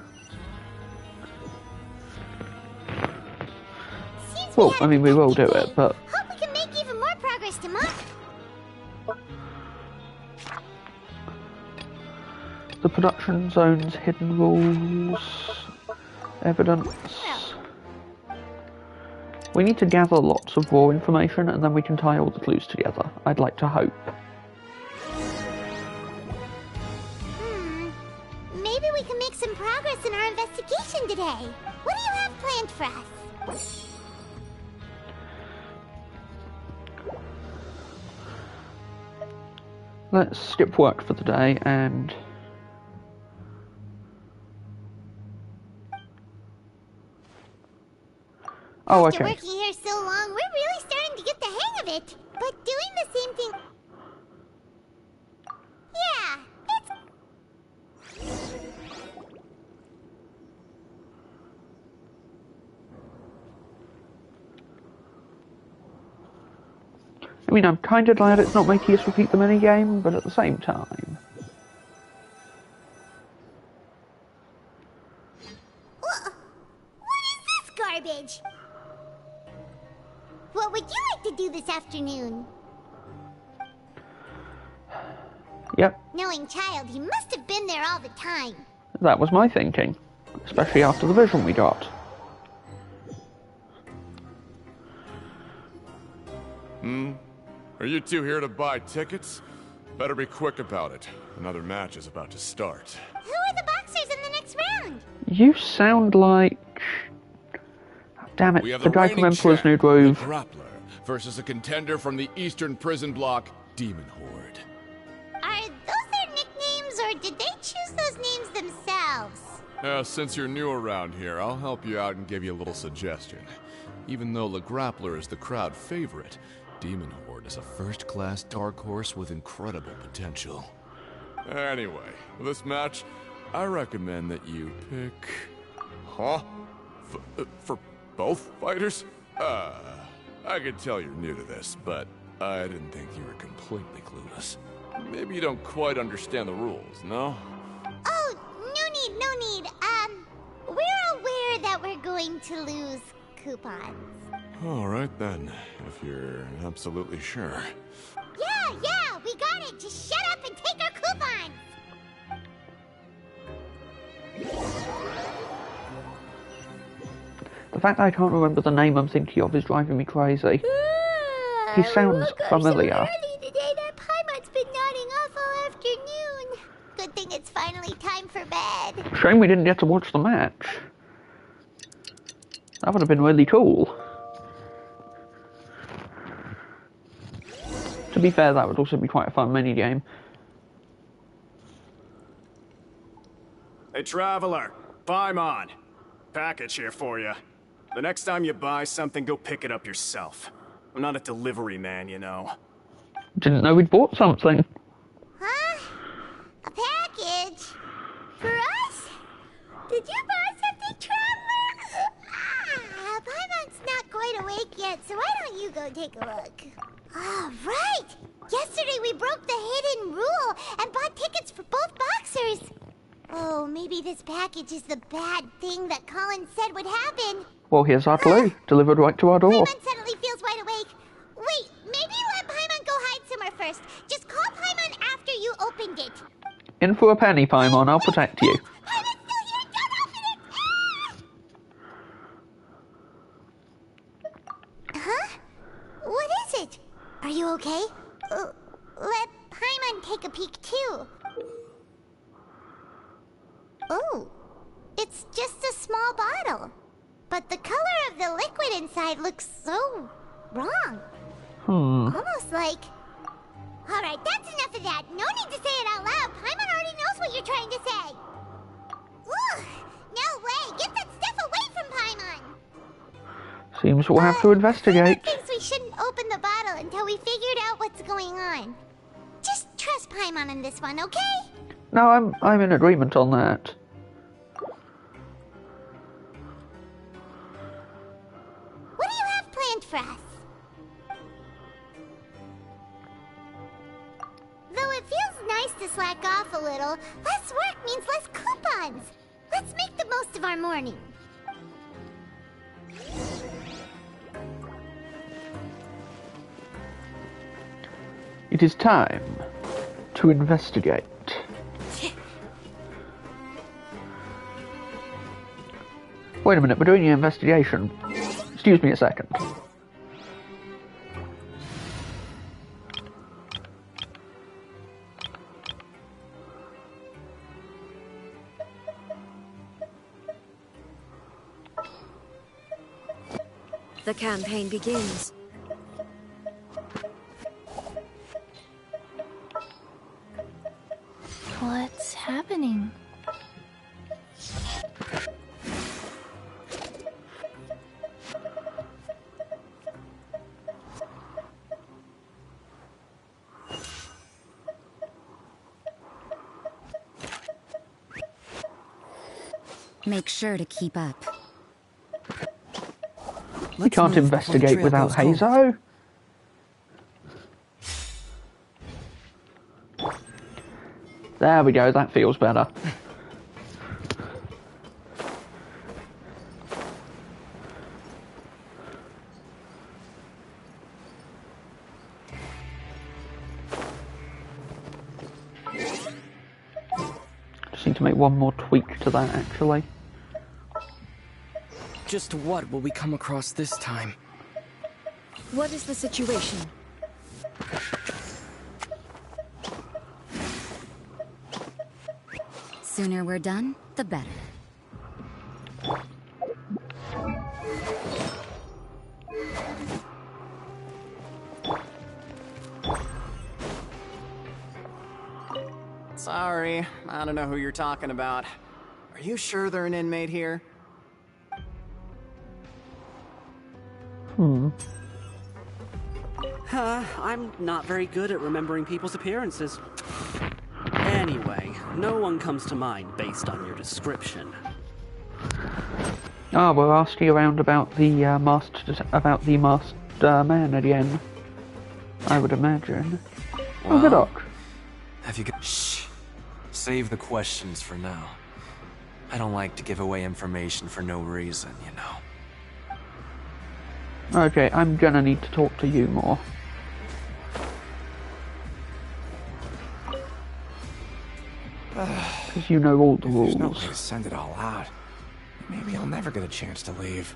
Well, I mean, we will do it, but... Hope we can make even more progress tomorrow. The production zone's hidden rules... Evidence... We need to gather lots of raw information, and then we can tie all the clues together. I'd like to hope. Maybe we can make some progress in our investigation today. What do you have planned for us? Let's skip work for the day and... Oh, After okay. working here so long, we're really starting to get the hang of it. But doing the same thing... Yeah, it's... I mean, I'm kind of glad it's not making us repeat the minigame, but at the same time... What is this garbage? What would you like to do this afternoon? Yep, Knowing Child, he must have been there all the time. that was my thinking. Especially after the vision we got. Are you two here to buy tickets? Better be quick about it. Another match is about to start. Who are the boxers in the next round? You sound like... Damn it, We have the guy from reigning Emperor's New champ, Groove. the Grappler, versus a contender from the Eastern Prison Block, Demon Horde. Are those their nicknames, or did they choose those names themselves? Since you're new around here, I'll help you out and give you a little suggestion. Even though the Grappler is the crowd favorite, Demon Horde is a first-class dark horse with incredible potential. Anyway, for this match, I recommend that you pick... Huh? For both fighters? I can tell you're new to this, but I didn't think you were completely clueless. Maybe you don't quite understand the rules, no? going to lose coupons. All right then, if you're absolutely sure. Yeah, we got it! Just shut up and take our coupons! The fact that I can't remember the name I'm thinking of is driving me crazy. He sounds familiar. So early today, that Paimon's been nodding off all afternoon. Good thing it's finally time for bed. Shame we didn't get to watch the match. That would have been really cool. To be fair, that would also be quite a fun minigame. Hey, Traveler, Paimon. Package here for you. The next time you buy something, go pick it up yourself. I'm not a delivery man, you know. Didn't know we'd bought something. Huh? A package? For us? Did you buy something, Traveler? Paimon's not quite awake yet, so why don't you go take a look? Oh, right! Yesterday we broke the hidden rule and bought tickets for both boxers. Oh, maybe this package is the bad thing that Colin said would happen. Well, here's our clue, delivered right to our door. Paimon suddenly feels wide awake. Wait, maybe let Paimon go hide somewhere first. Just call Paimon after you opened it. In for a penny, Paimon, I'll protect you. Paimon's still here, don't open it! Ah! Huh? What is it? Are you okay? Let Paimon take a peek too. Oh, it's just a small bottle. But the color of the liquid inside looks so wrong. Almost like... Alright, that's enough of that. No need to say it out loud. Paimon already knows what you're trying to say. Ugh, no way. Get that stuff away from Paimon. Seems we'll have to investigate. Paimon thinks we shouldn't open the bottle until we figured out what's going on. Just trust Paimon on this one, okay? No, I'm in agreement on that. What do you have planned for us? Though it feels nice to slack off a little, less work means less coupons. Let's make the most of our morning. It is time to investigate. Wait a minute, we're doing an investigation. Excuse me a second. The campaign begins. What's happening? Make sure to keep up. We can't investigate without Hazo. There we go, that feels better. Just need to make one more tweak to that, actually. Just what will we come across this time? What is the situation? Sooner we're done, the better. Sorry, I don't know who you're talking about. Are you sure they're an inmate here? I'm not very good at remembering people's appearances. Anyway, no one comes to mind based on your description. Ah, we'll ask you around about the masked man again. I would imagine. Well, oh, good luck. Have you got... Shh. Save the questions for now. I don't like to give away information for no reason, you know. Okay, I'm gonna need to talk to you more. Because you know all the rules. There's no way to send it all out. Maybe I'll never get a chance to leave.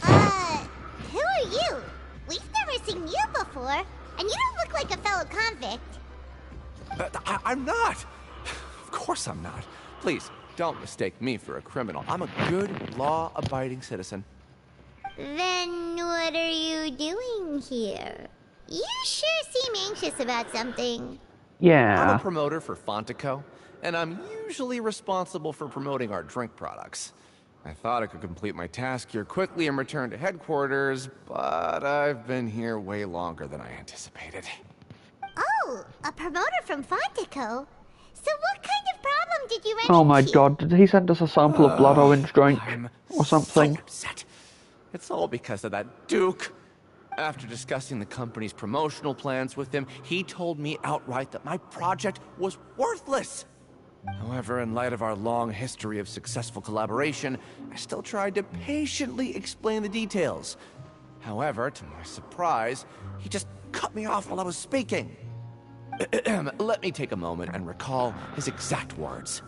Who are you? We've never seen you before, and you don't look like a fellow convict. I'm not! Of course I'm not. Please, don't mistake me for a criminal. I'm a good, law-abiding citizen. Then what are you doing here? You sure seem anxious about something. Yeah. I'm a promoter for Fontaine, and I'm usually responsible for promoting our drink products. I thought I could complete my task here quickly and return to headquarters, but I've been here way longer than I anticipated. Oh, a promoter from Fontaine? So what kind of problem did you run Oh my into? god, did he send us a sample of blood orange drink? Or something? So upset. It's all because of that Duke. After discussing the company's promotional plans with him, he told me outright that my project was worthless. However, in light of our long history of successful collaboration, I still tried to patiently explain the details. However, to my surprise, he just cut me off while I was speaking. Let me take a moment and recall his exact words.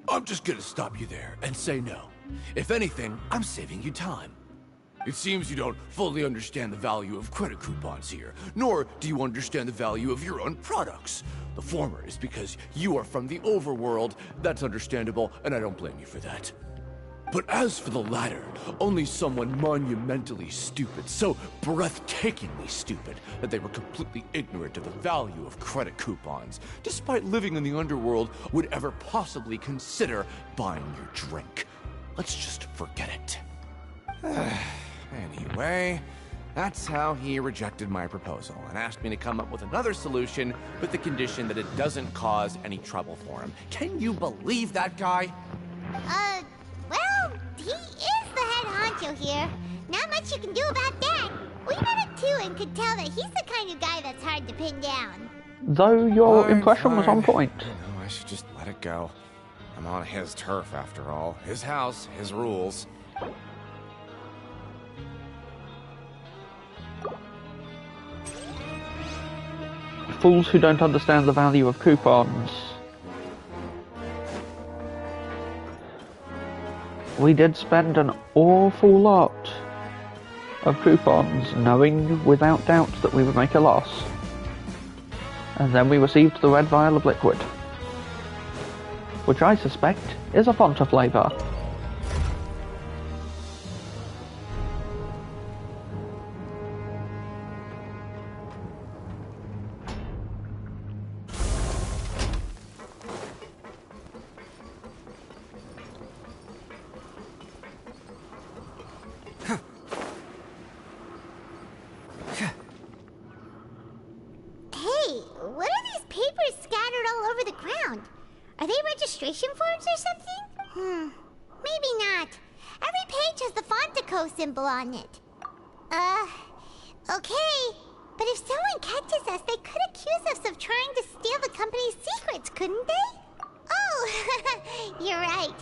I'm just gonna stop you there and say no. If anything, I'm saving you time. It seems you don't fully understand the value of credit coupons here, nor do you understand the value of your own products. The former is because you are from the overworld. That's understandable, and I don't blame you for that. But as for the latter, only someone monumentally stupid, so breathtakingly stupid, that they were completely ignorant of the value of credit coupons, despite living in the underworld, would ever possibly consider buying your drink. Let's just forget it. Anyway, that's how he rejected my proposal and asked me to come up with another solution with the condition that it doesn't cause any trouble for him. Can you believe that guy? Well, he is the head honcho here. Not much you can do about that. We met him too and could tell that he's the kind of guy that's hard to pin down. Though your impression was on point. You know, I should just let it go. I'm on his turf after all. His house, his rules. Fools who don't understand the value of coupons. We did spend an awful lot of coupons, knowing without doubt that we would make a loss. And then we received the red vial of liquid, which I suspect is a Fanta flavour. registration forms or something? Maybe not. Every page has the Fontaine symbol on it. Okay. But if someone catches us, they could accuse us of trying to steal the company's secrets, couldn't they? Oh, you're right.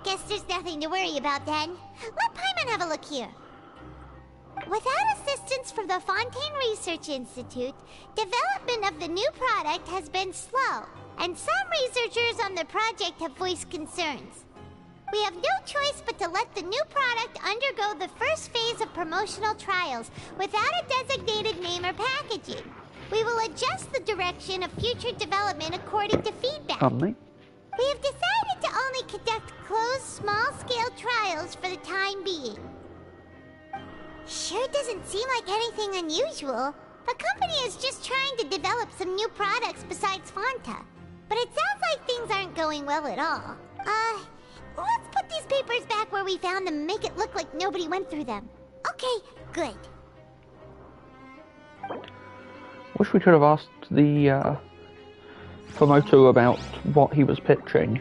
Guess there's nothing to worry about then. Let Paimon have a look here. Without assistance from the Fontaine Research Institute, development of the new product has been slow, and some researchers on the project have voiced concerns. We have no choice but to let the new product undergo the first phase of promotional trials without a designated name or packaging. We will adjust the direction of future development according to feedback. We have decided to only conduct closed, small-scale trials for the time being. Sure doesn't seem like anything unusual. The company is just trying to develop some new products besides Fanta. But it sounds like things aren't going well at all. Let's put these papers back where we found them and make it look like nobody went through them. Okay, good. Wish we could have asked the promoter about what he was pitching.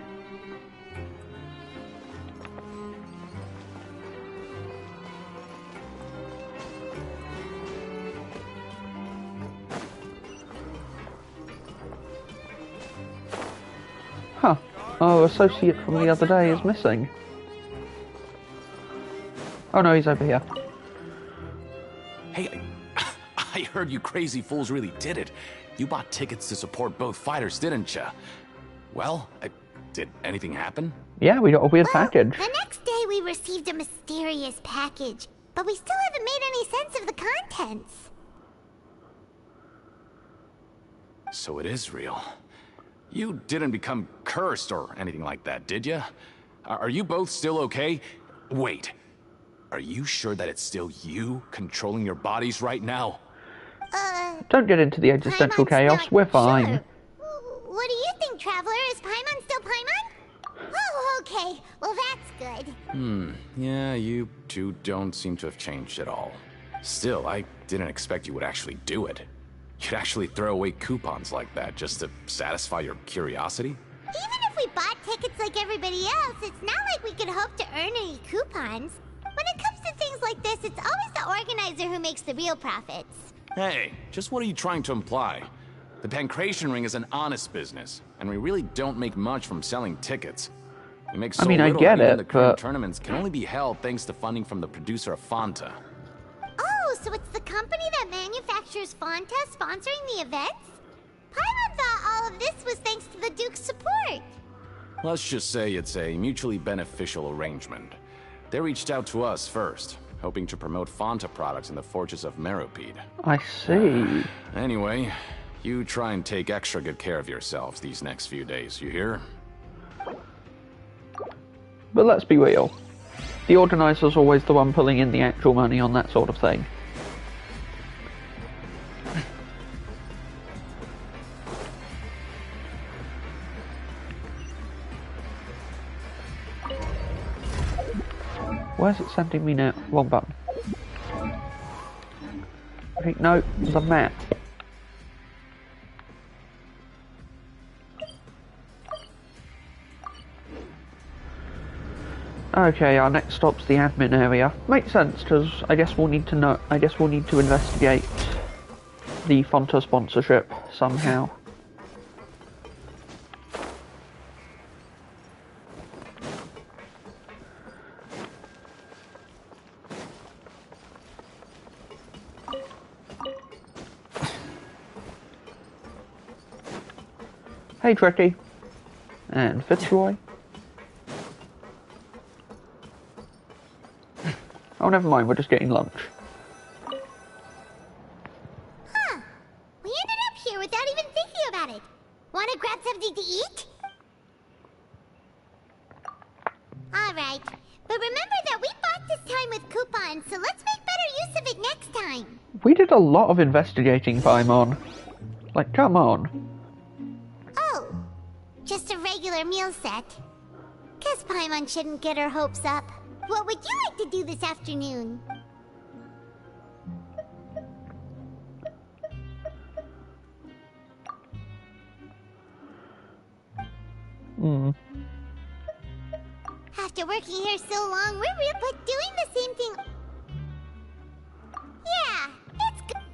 Oh, associate from the other day is missing. Oh no, he's over here. Hey, I heard you crazy fools really did it. You bought tickets to support both fighters, didn't ya? Well, did anything happen? Yeah, we got a weird package. The next day we received a mysterious package, but we still haven't made any sense of the contents. So it is real. You didn't become cursed or anything like that, did ya? Are you both still okay? Wait. Are you sure that it's still you controlling your bodies right now? Don't get into the existential chaos, we're fine. Sure. What do you think, Traveler? Is Paimon still Paimon? Oh, okay. Well, that's good. Yeah, you two don't seem to have changed at all. Still, I didn't expect you would actually do it. You'd actually throw away coupons like that just to satisfy your curiosity? Even if we bought tickets like everybody else, it's not like we could hope to earn any coupons. When it comes to things like this, it's always the organizer who makes the real profits. Hey, just what are you trying to imply? The Pancration Ring is an honest business, and we really don't make much from selling tickets. We make so little I get that even it, the current but tournaments can only be held thanks to funding from the producer of Fanta. Oh, so it's the company that manufactures Fonta sponsoring the events? Paimon thought all of this was thanks to the Duke's support. Let's just say it's a mutually beneficial arrangement. They reached out to us first, hoping to promote Fonta products in the Fortress of Meropide. I see. Anyway, you try and take extra good care of yourselves these next few days, you hear? But let's be real. The organizer's always the one pulling in the actual money on that sort of thing. Where's it sending me now? Wrong button. Okay, no, the map. Okay, our next stop's the admin area. Makes sense, because I guess we'll need to know. I guess we'll need to investigate the Fonta sponsorship somehow. Hey, Tricky. And Fitzroy. Oh, never mind, we're just getting lunch. Huh. We ended up here without even thinking about it. Want to grab something to eat? Alright. But remember that we bought this time with coupons, so let's make better use of it next time. We did a lot of investigating, Paimon. Like, come on. Oh. Just a regular meal set. Guess Paimon shouldn't get her hopes up. What would you like to do this afternoon? After working here so long, we're but doing the same thing. Yeah, it's good.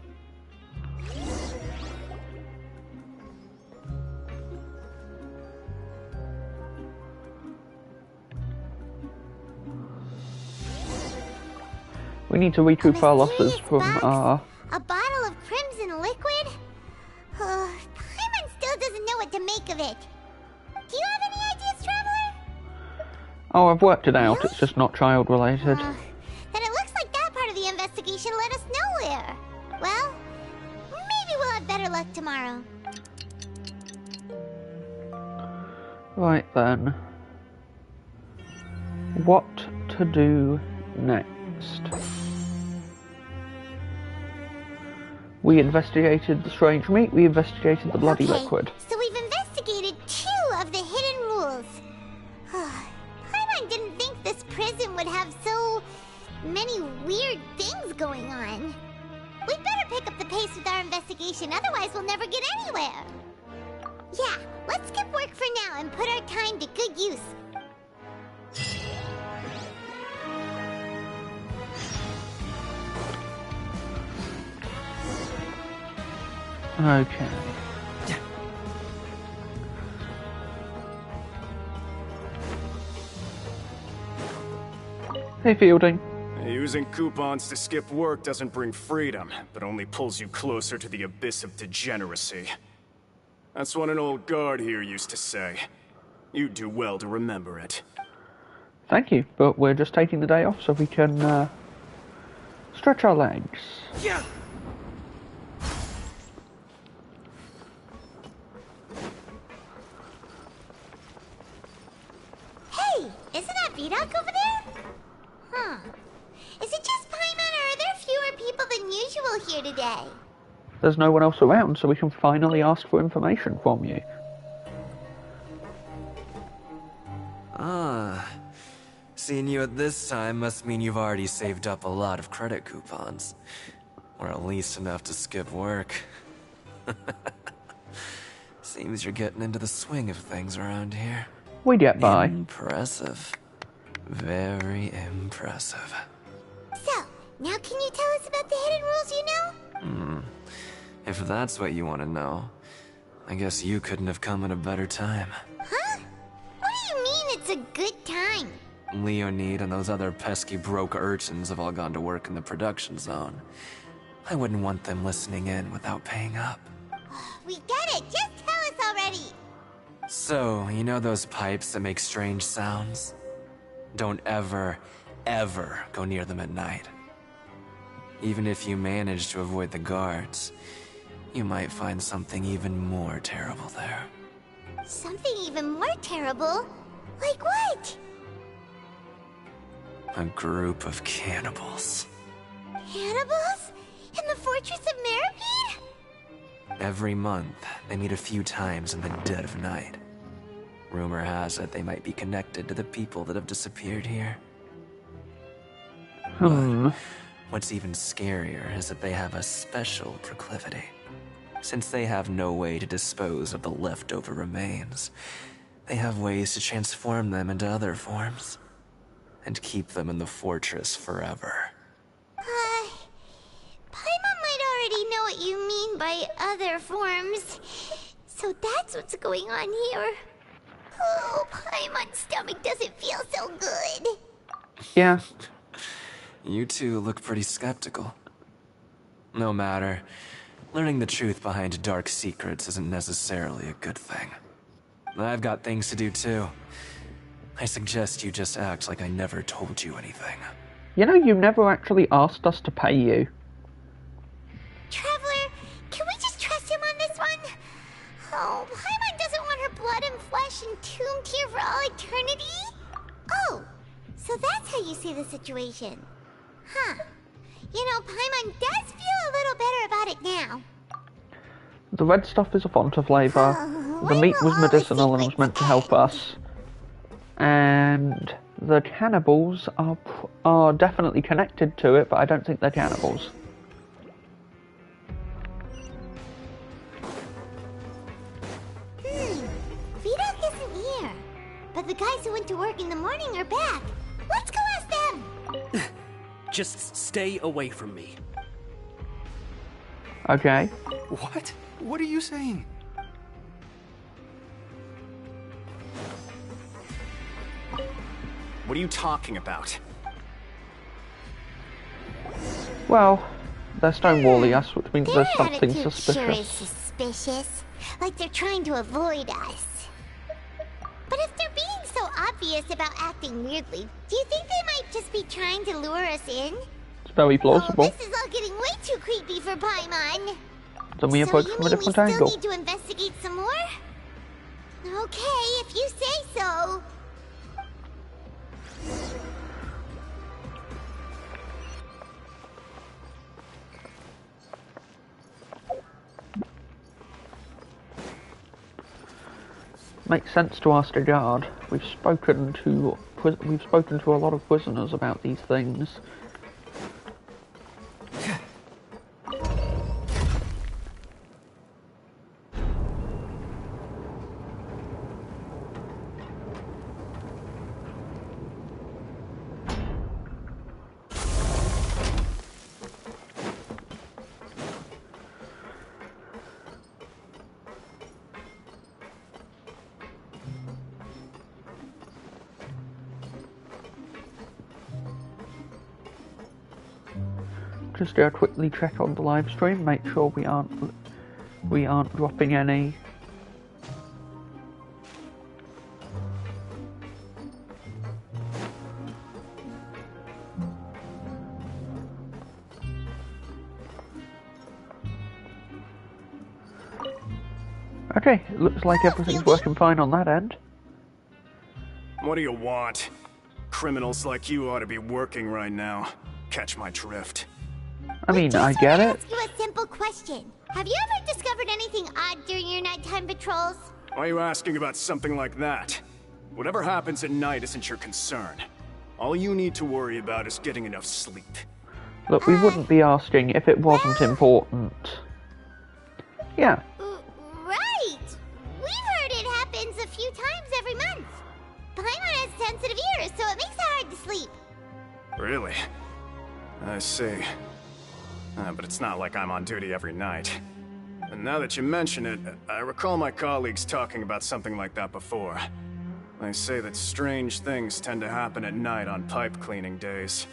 We need to recoup our losses from our... A bottle of crimson liquid? Paimon still doesn't know what to make of it. Do you have any ideas, Traveler? Oh, I've worked it out. It's just not child-related. Then it looks like that part of the investigation led us nowhere. Well, maybe we'll have better luck tomorrow. Right then. What to do next? We investigated the strange meat, we investigated the bloody liquid. So we've investigated 2 of the hidden rules. Paimon didn't think this prison would have so many weird things going on. We'd better pick up the pace with our investigation, otherwise we'll never get anywhere. Yeah, let's skip work for now and put our time to good use. Okay. Hey, Fielding. Using coupons to skip work doesn't bring freedom, but only pulls you closer to the abyss of degeneracy. That's what an old guard here used to say. You'd do well to remember it. Thank you, but we're just taking the day off so we can stretch our legs. Yeah. Hey, isn't that Vidoc over there? Huh. Is it just Paimon, or are there fewer people than usual here today? There's no one else around, so we can finally ask for information from you. Ah. Seeing you at this time must mean you've already saved up a lot of credit coupons. Or at least enough to skip work. Seems you're getting into the swing of things around here. We get by. Impressive. Very impressive. So, now can you tell us about the hidden rules you know? If that's what you want to know, I guess you couldn't have come at a better time. Huh? What do you mean it's a good time? Leonid and those other pesky broke urchins have all gone to work in the production zone. I wouldn't want them listening in without paying up. We get it! Just tell us already! So, you know those pipes that make strange sounds? Don't ever, ever go near them at night. Even if you manage to avoid the guards, you might find something even more terrible there. Something even more terrible? Like what? A group of cannibals. Cannibals? In the Fortress of Meripede? Every month, they meet a few times in the dead of night. Rumor has it they might be connected to the people that have disappeared here. But what's even scarier is that they have a special proclivity. Since they have no way to dispose of the leftover remains, they have ways to transform them into other forms and keep them in the fortress forever. Paimon might already know what you mean by other forms. So that's what's going on here. Oh, Paimon's stomach doesn't feel so good. Yeah. You two look pretty skeptical. No matter. Learning the truth behind dark secrets isn't necessarily a good thing. I've got things to do too. I suggest you just act like I never told you anything. You know, you never actually asked us to pay you. Traveler, can we just trust him on this one? Oh, Paimon doesn't want her blood and flesh entombed here for all eternity? Oh, so that's how you see the situation. Huh. You know, Paimon does feel a little better about it now. The red stuff is a font of flavor. The meat was medicinal and was meant to help us. And the cannibals are definitely connected to it, but I don't think they're cannibals. Vidoc isn't here. But the guys who went to work in the morning are back. Let's go ask them. Just stay away from me. Okay. What? What are you saying? What are you talking about? Well, they're stonewalling us, which means Their there's something attitude sure is suspicious. suspicious. Like they're trying to avoid us. But if they're being so obvious about acting weirdly, do you think they might just be trying to lure us in? It's very plausible. Oh, this is all getting way too creepy for Paimon. Then we approach from a different we angle. still need to investigate some more? Okay, if you say so. Makes sense to ask a guard. We've spoken to a lot of prisoners about these things. just quickly check on the live stream, make sure we aren't dropping any. Okay, it looks like everything's working fine on that end. What do you want? Criminals like you ought to be working right now. Catch my drift. I mean, I get it. Ask you a simple question. Have you ever discovered anything odd during your nighttime patrols? Why are you asking about something like that? Whatever happens at night isn't your concern. All you need to worry about is getting enough sleep. Look, we wouldn't be asking if it wasn't important. Yeah. Right! We've heard it happens a few times every month. Paimon has sensitive ears, so it makes it hard to sleep. Really? I see. But it's not like I'm on duty every night. And now that you mention it, I recall my colleagues talking about something like that before. They say that strange things tend to happen at night on pipe cleaning days.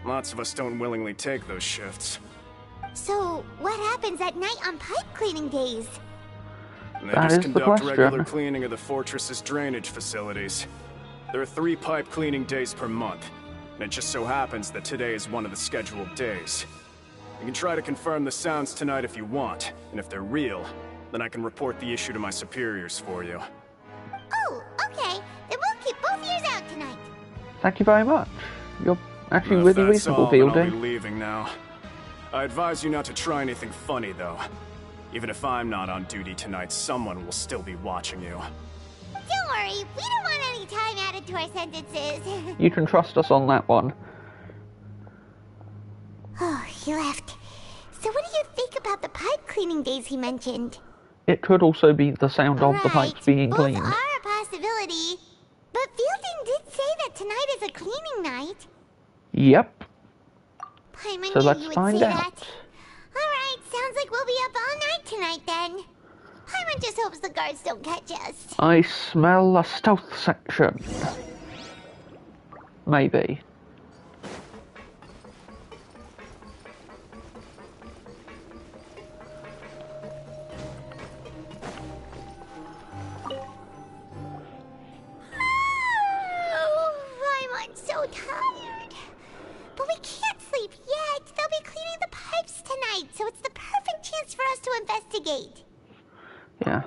Lots of us don't willingly take those shifts. So, what happens at night on pipe cleaning days? They just conduct regular cleaning of the fortress's drainage facilities. There are 3 pipe cleaning days per month, and it just so happens that today is one of the scheduled days. You can try to confirm the sounds tonight if you want, and if they're real, then I can report the issue to my superiors for you. Oh, okay. Then we'll keep both ears out tonight. Thank you very much. You're actually really If that's reasonable, all, then I'll be Fielding. leaving now. I advise you not to try anything funny, though. Even if I'm not on duty tonight, someone will still be watching you. Don't worry, we don't want any time added to our sentences. You can trust us on that one. Oh, he left. So what do you think about the pipe cleaning days he mentioned? It could also be the sound of the pipes being Both cleaned. are a possibility. But Fielding did say that tonight is a cleaning night. Yep. Paimon So knew let's you would find say out. that. Alright, sounds like we'll be up all night tonight then. Paimon just hopes the guards don't catch us. I smell a stealth section. Maybe. Oh, Paimon's so tired. But we can't sleep yet. They'll be cleaning the pipes tonight, so it's the perfect chance for us to investigate. Yeah.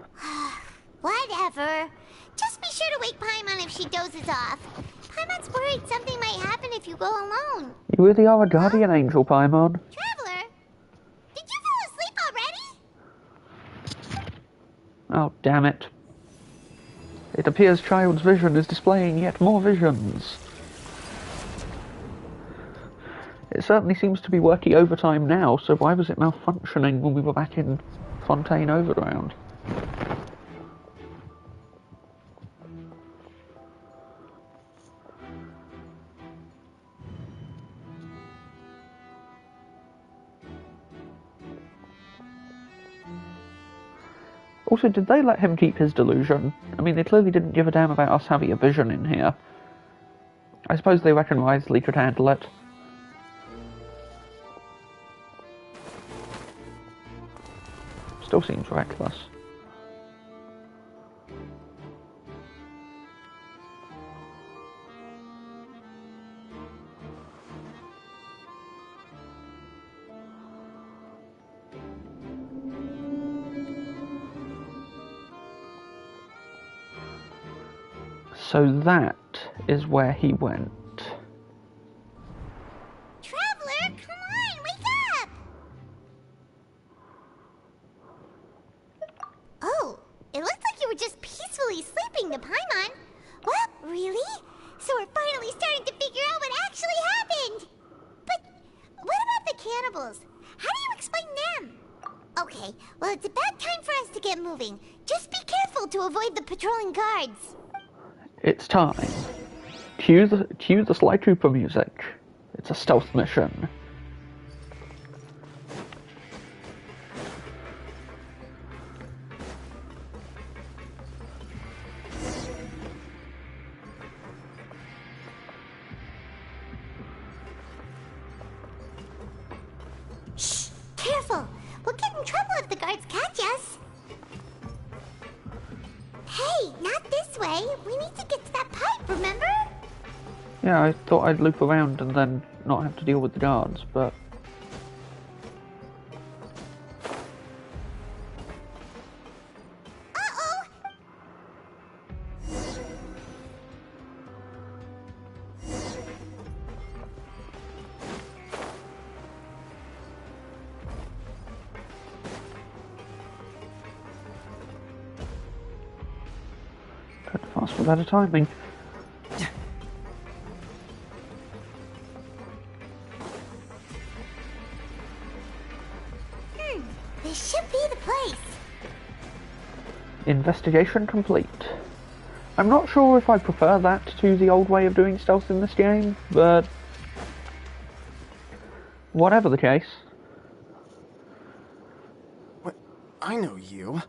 Whatever. Just be sure to wake Paimon if she dozes off. Paimon's worried something might happen if you go alone. You really are a guardian angel, Paimon. Traveler, did you fall asleep already? Oh, damn it. It appears Child's vision is displaying yet more visions. It certainly seems to be working overtime now, so why was it malfunctioning when we were back in Fontaine Overground? Also, did they let him keep his delusion? I mean, they clearly didn't give a damn about us having a vision in here. I suppose they reckon wisely could handle it. Still seems reckless. So that is where he went. Traveler, come on, wake up! Oh, it looks like you were just peacefully sleeping to Paimon. What? Really? So we're finally starting to figure out what actually happened! But what about the cannibals? How do you explain them? Okay, well it's about time for us to get moving. Just be careful to avoid the patrolling guards. It's time. Cue the Sly Trooper music. It's a stealth mission. careful. We'll get in trouble if the guards catch us. Hey, not this way. We need to get to that pipe, remember? Yeah, I thought I'd loop around and then not have to deal with the guards, but... Fast for better timing. This should be the place. Investigation complete. I'm not sure if I prefer that to the old way of doing stealth in this game, but whatever the case. What? I know you.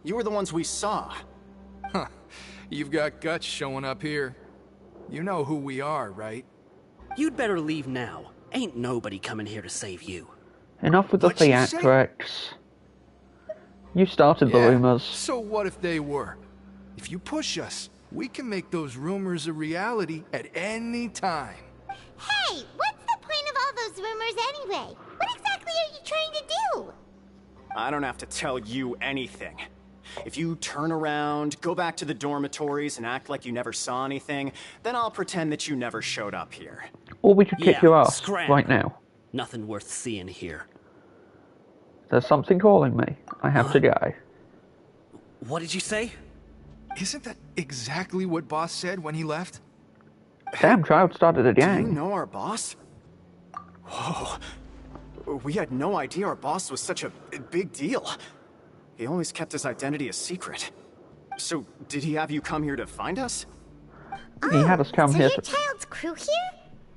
You were the ones we saw. Huh. You've got guts showing up here. You know who we are, right? You'd better leave now. Ain't nobody coming here to save you. Enough with the What'd you theatrics. You started the rumors. So what if they were? If you push us, we can make those rumors a reality at any time. Hey, what's the point of all those rumors anyway? What exactly are you trying to do? I don't have to tell you anything. If you turn around, go back to the dormitories and act like you never saw anything, then I'll pretend that you never showed up here. Or we could kick your ass scram. right now. Nothing worth seeing here. There's something calling me. I have to go. What did you say? Isn't that exactly what Boss said when he left? Damn, child started a gang. Do you know our boss? Whoa. We had no idea our boss was such a big deal. He always kept his identity a secret. So, did he have you come here to find us? He had us come here your child's crew here?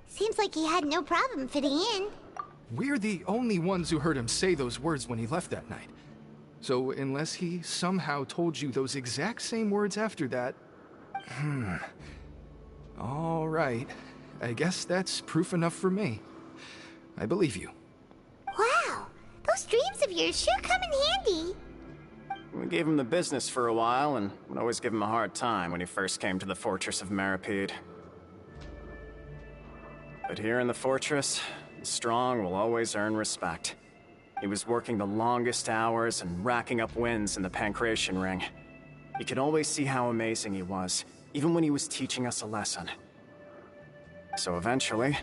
Seems like he had no problem fitting in. We're the only ones who heard him say those words when he left that night. So, unless he somehow told you those exact same words after that... All right. I guess that's proof enough for me. I believe you. Wow, those dreams of yours sure come in handy. We gave him the business for a while, and would always give him a hard time when he first came to the Fortress of Maripede. But here in the fortress, the strong will always earn respect. He was working the longest hours and racking up wins in the Pancration Ring. You could always see how amazing he was, even when he was teaching us a lesson. So eventually,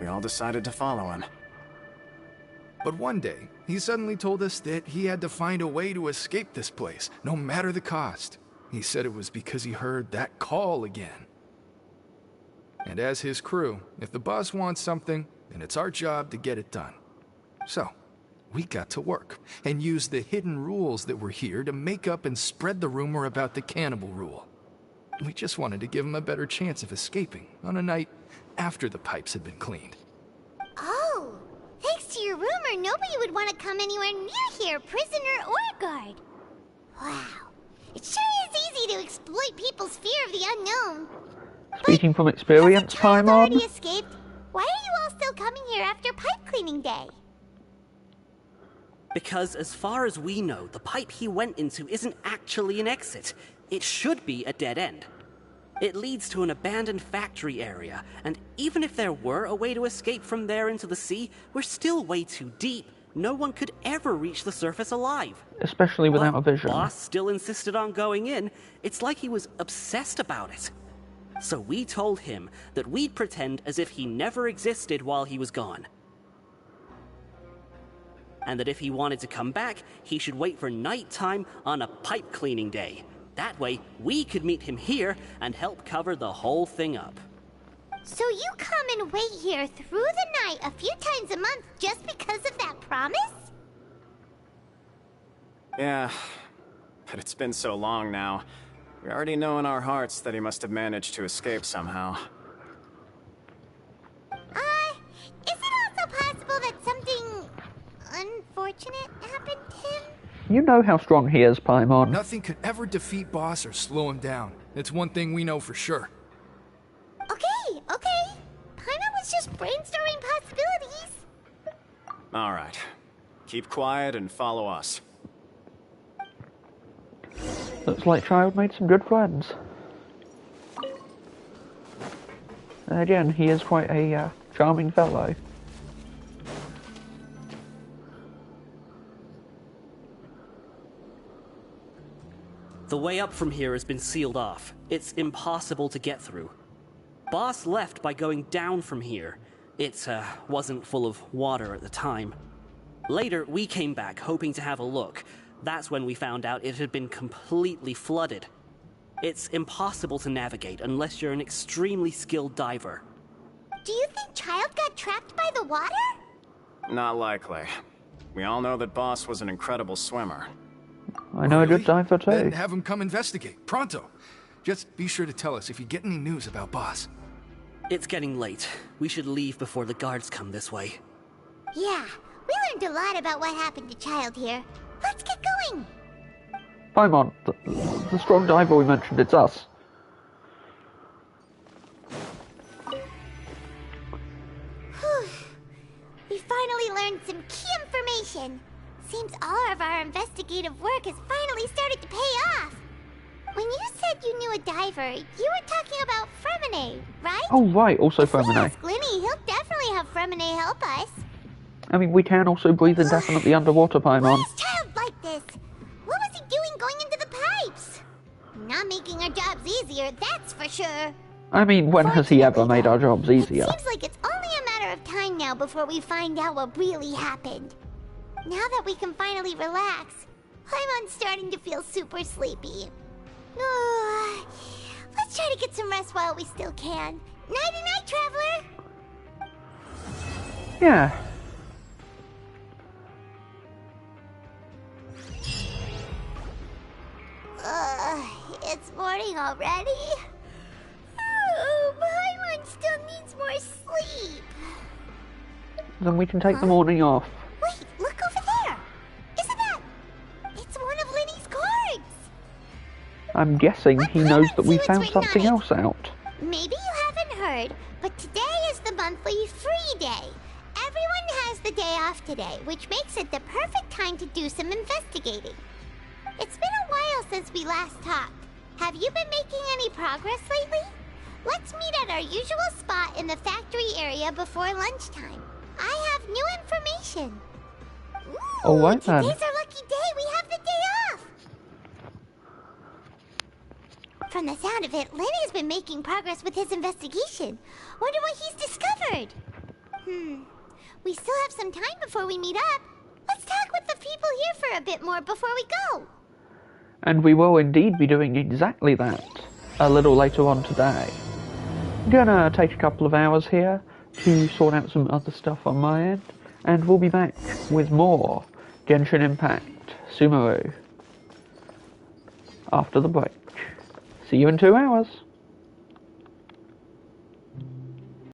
we all decided to follow him. But one day, he suddenly told us that he had to find a way to escape this place, no matter the cost. He said it was because he heard that call again. And as his crew, if the boss wants something, then it's our job to get it done. So, we got to work, and used the hidden rules that were here to make up and spread the rumor about the cannibal rule. We just wanted to give him a better chance of escaping on a night after the pipes had been cleaned. Oh, thanks to your rumor, nobody would want to come anywhere near here, prisoner or guard. Wow, it sure is easy to exploit people's fear of the unknown. Speaking from experience, Paimon. Already escaped. Why are you all still coming here after pipe cleaning day? Because as far as we know, the pipe he went into isn't actually an exit. It should be a dead end. It leads to an abandoned factory area, and even if there were a way to escape from there into the sea, we're still way too deep. No one could ever reach the surface alive. Especially without a vision. Boss still insisted on going in. It's like he was obsessed about it. So we told him that we'd pretend as if he never existed while he was gone. And that if he wanted to come back, he should wait for nighttime on a pipe cleaning day. That way, we could meet him here and help cover the whole thing up. So you come and wait here through the night a few times a month just because of that promise? Yeah, but it's been so long now. We already know in our hearts that he must have managed to escape somehow. Is it also possible that something unfortunate happened to him? You know how strong he is, Paimon. Nothing could ever defeat Boss or slow him down. It's one thing we know for sure. Okay. Paimon was just brainstorming possibilities. Alright. keep quiet and follow us. Looks like Child made some good friends. Again, he is quite a charming fellow. The way up from here has been sealed off. It's impossible to get through. Boss left by going down from here. It wasn't full of water at the time. Later, we came back hoping to have a look. That's when we found out it had been completely flooded. It's impossible to navigate unless you're an extremely skilled diver. Do you think Child got trapped by the water? Not likely. We all know that Boss was an incredible swimmer. I know a good diver too. Then have him come investigate, pronto. Just be sure to tell us if you get any news about Boss. It's getting late. We should leave before the guards come this way. Yeah, we learned a lot about what happened to Child here. Let's get going! Paimon, the strong diver we mentioned, it's us. Whew. We finally learned some key information. Seems all of our investigative work has finally started to pay off. When you said you knew a diver, you were talking about Fremine, right? Oh right, also If we Fremine. ask Linny, he'll definitely have Fremine help us. I mean, we can also breathe indefinitely underwater, Paimon. Why is Child like this? What was he doing going into the pipes? Not making our jobs easier, that's for sure. I mean, when has he ever made our jobs easier? Seems like it's only a matter of time now before we find out what really happened. Now that we can finally relax, I'm starting to feel super sleepy. Let's try to get some rest while we still can. Nighty-night, traveler! Yeah. It's morning already? Oh, Paimon still needs more sleep. Then we can take the morning off. Wait, look over there! Isn't that... It's one of Linny's cards! I'm guessing he knows that we found something else out. Maybe you haven't heard, but today is the monthly free day. Everyone has the day off today, which makes it the perfect time to do some investigating. It's been a while since we last talked. Have you been making any progress lately? Let's meet at our usual spot in the factory area before lunchtime. I have new information. Ooh, Alright then. Today's our lucky day. We have the day off. From the sound of it, Lenny's been making progress with his investigation. Wonder what he's discovered. We still have some time before we meet up. Let's talk with the people here for a bit more before we go. And we will indeed be doing exactly that a little later on today. I'm gonna take a couple of hours here to sort out some other stuff on my end, and we'll be back with more Genshin Impact Sumeru after the break. See you in 2 hours.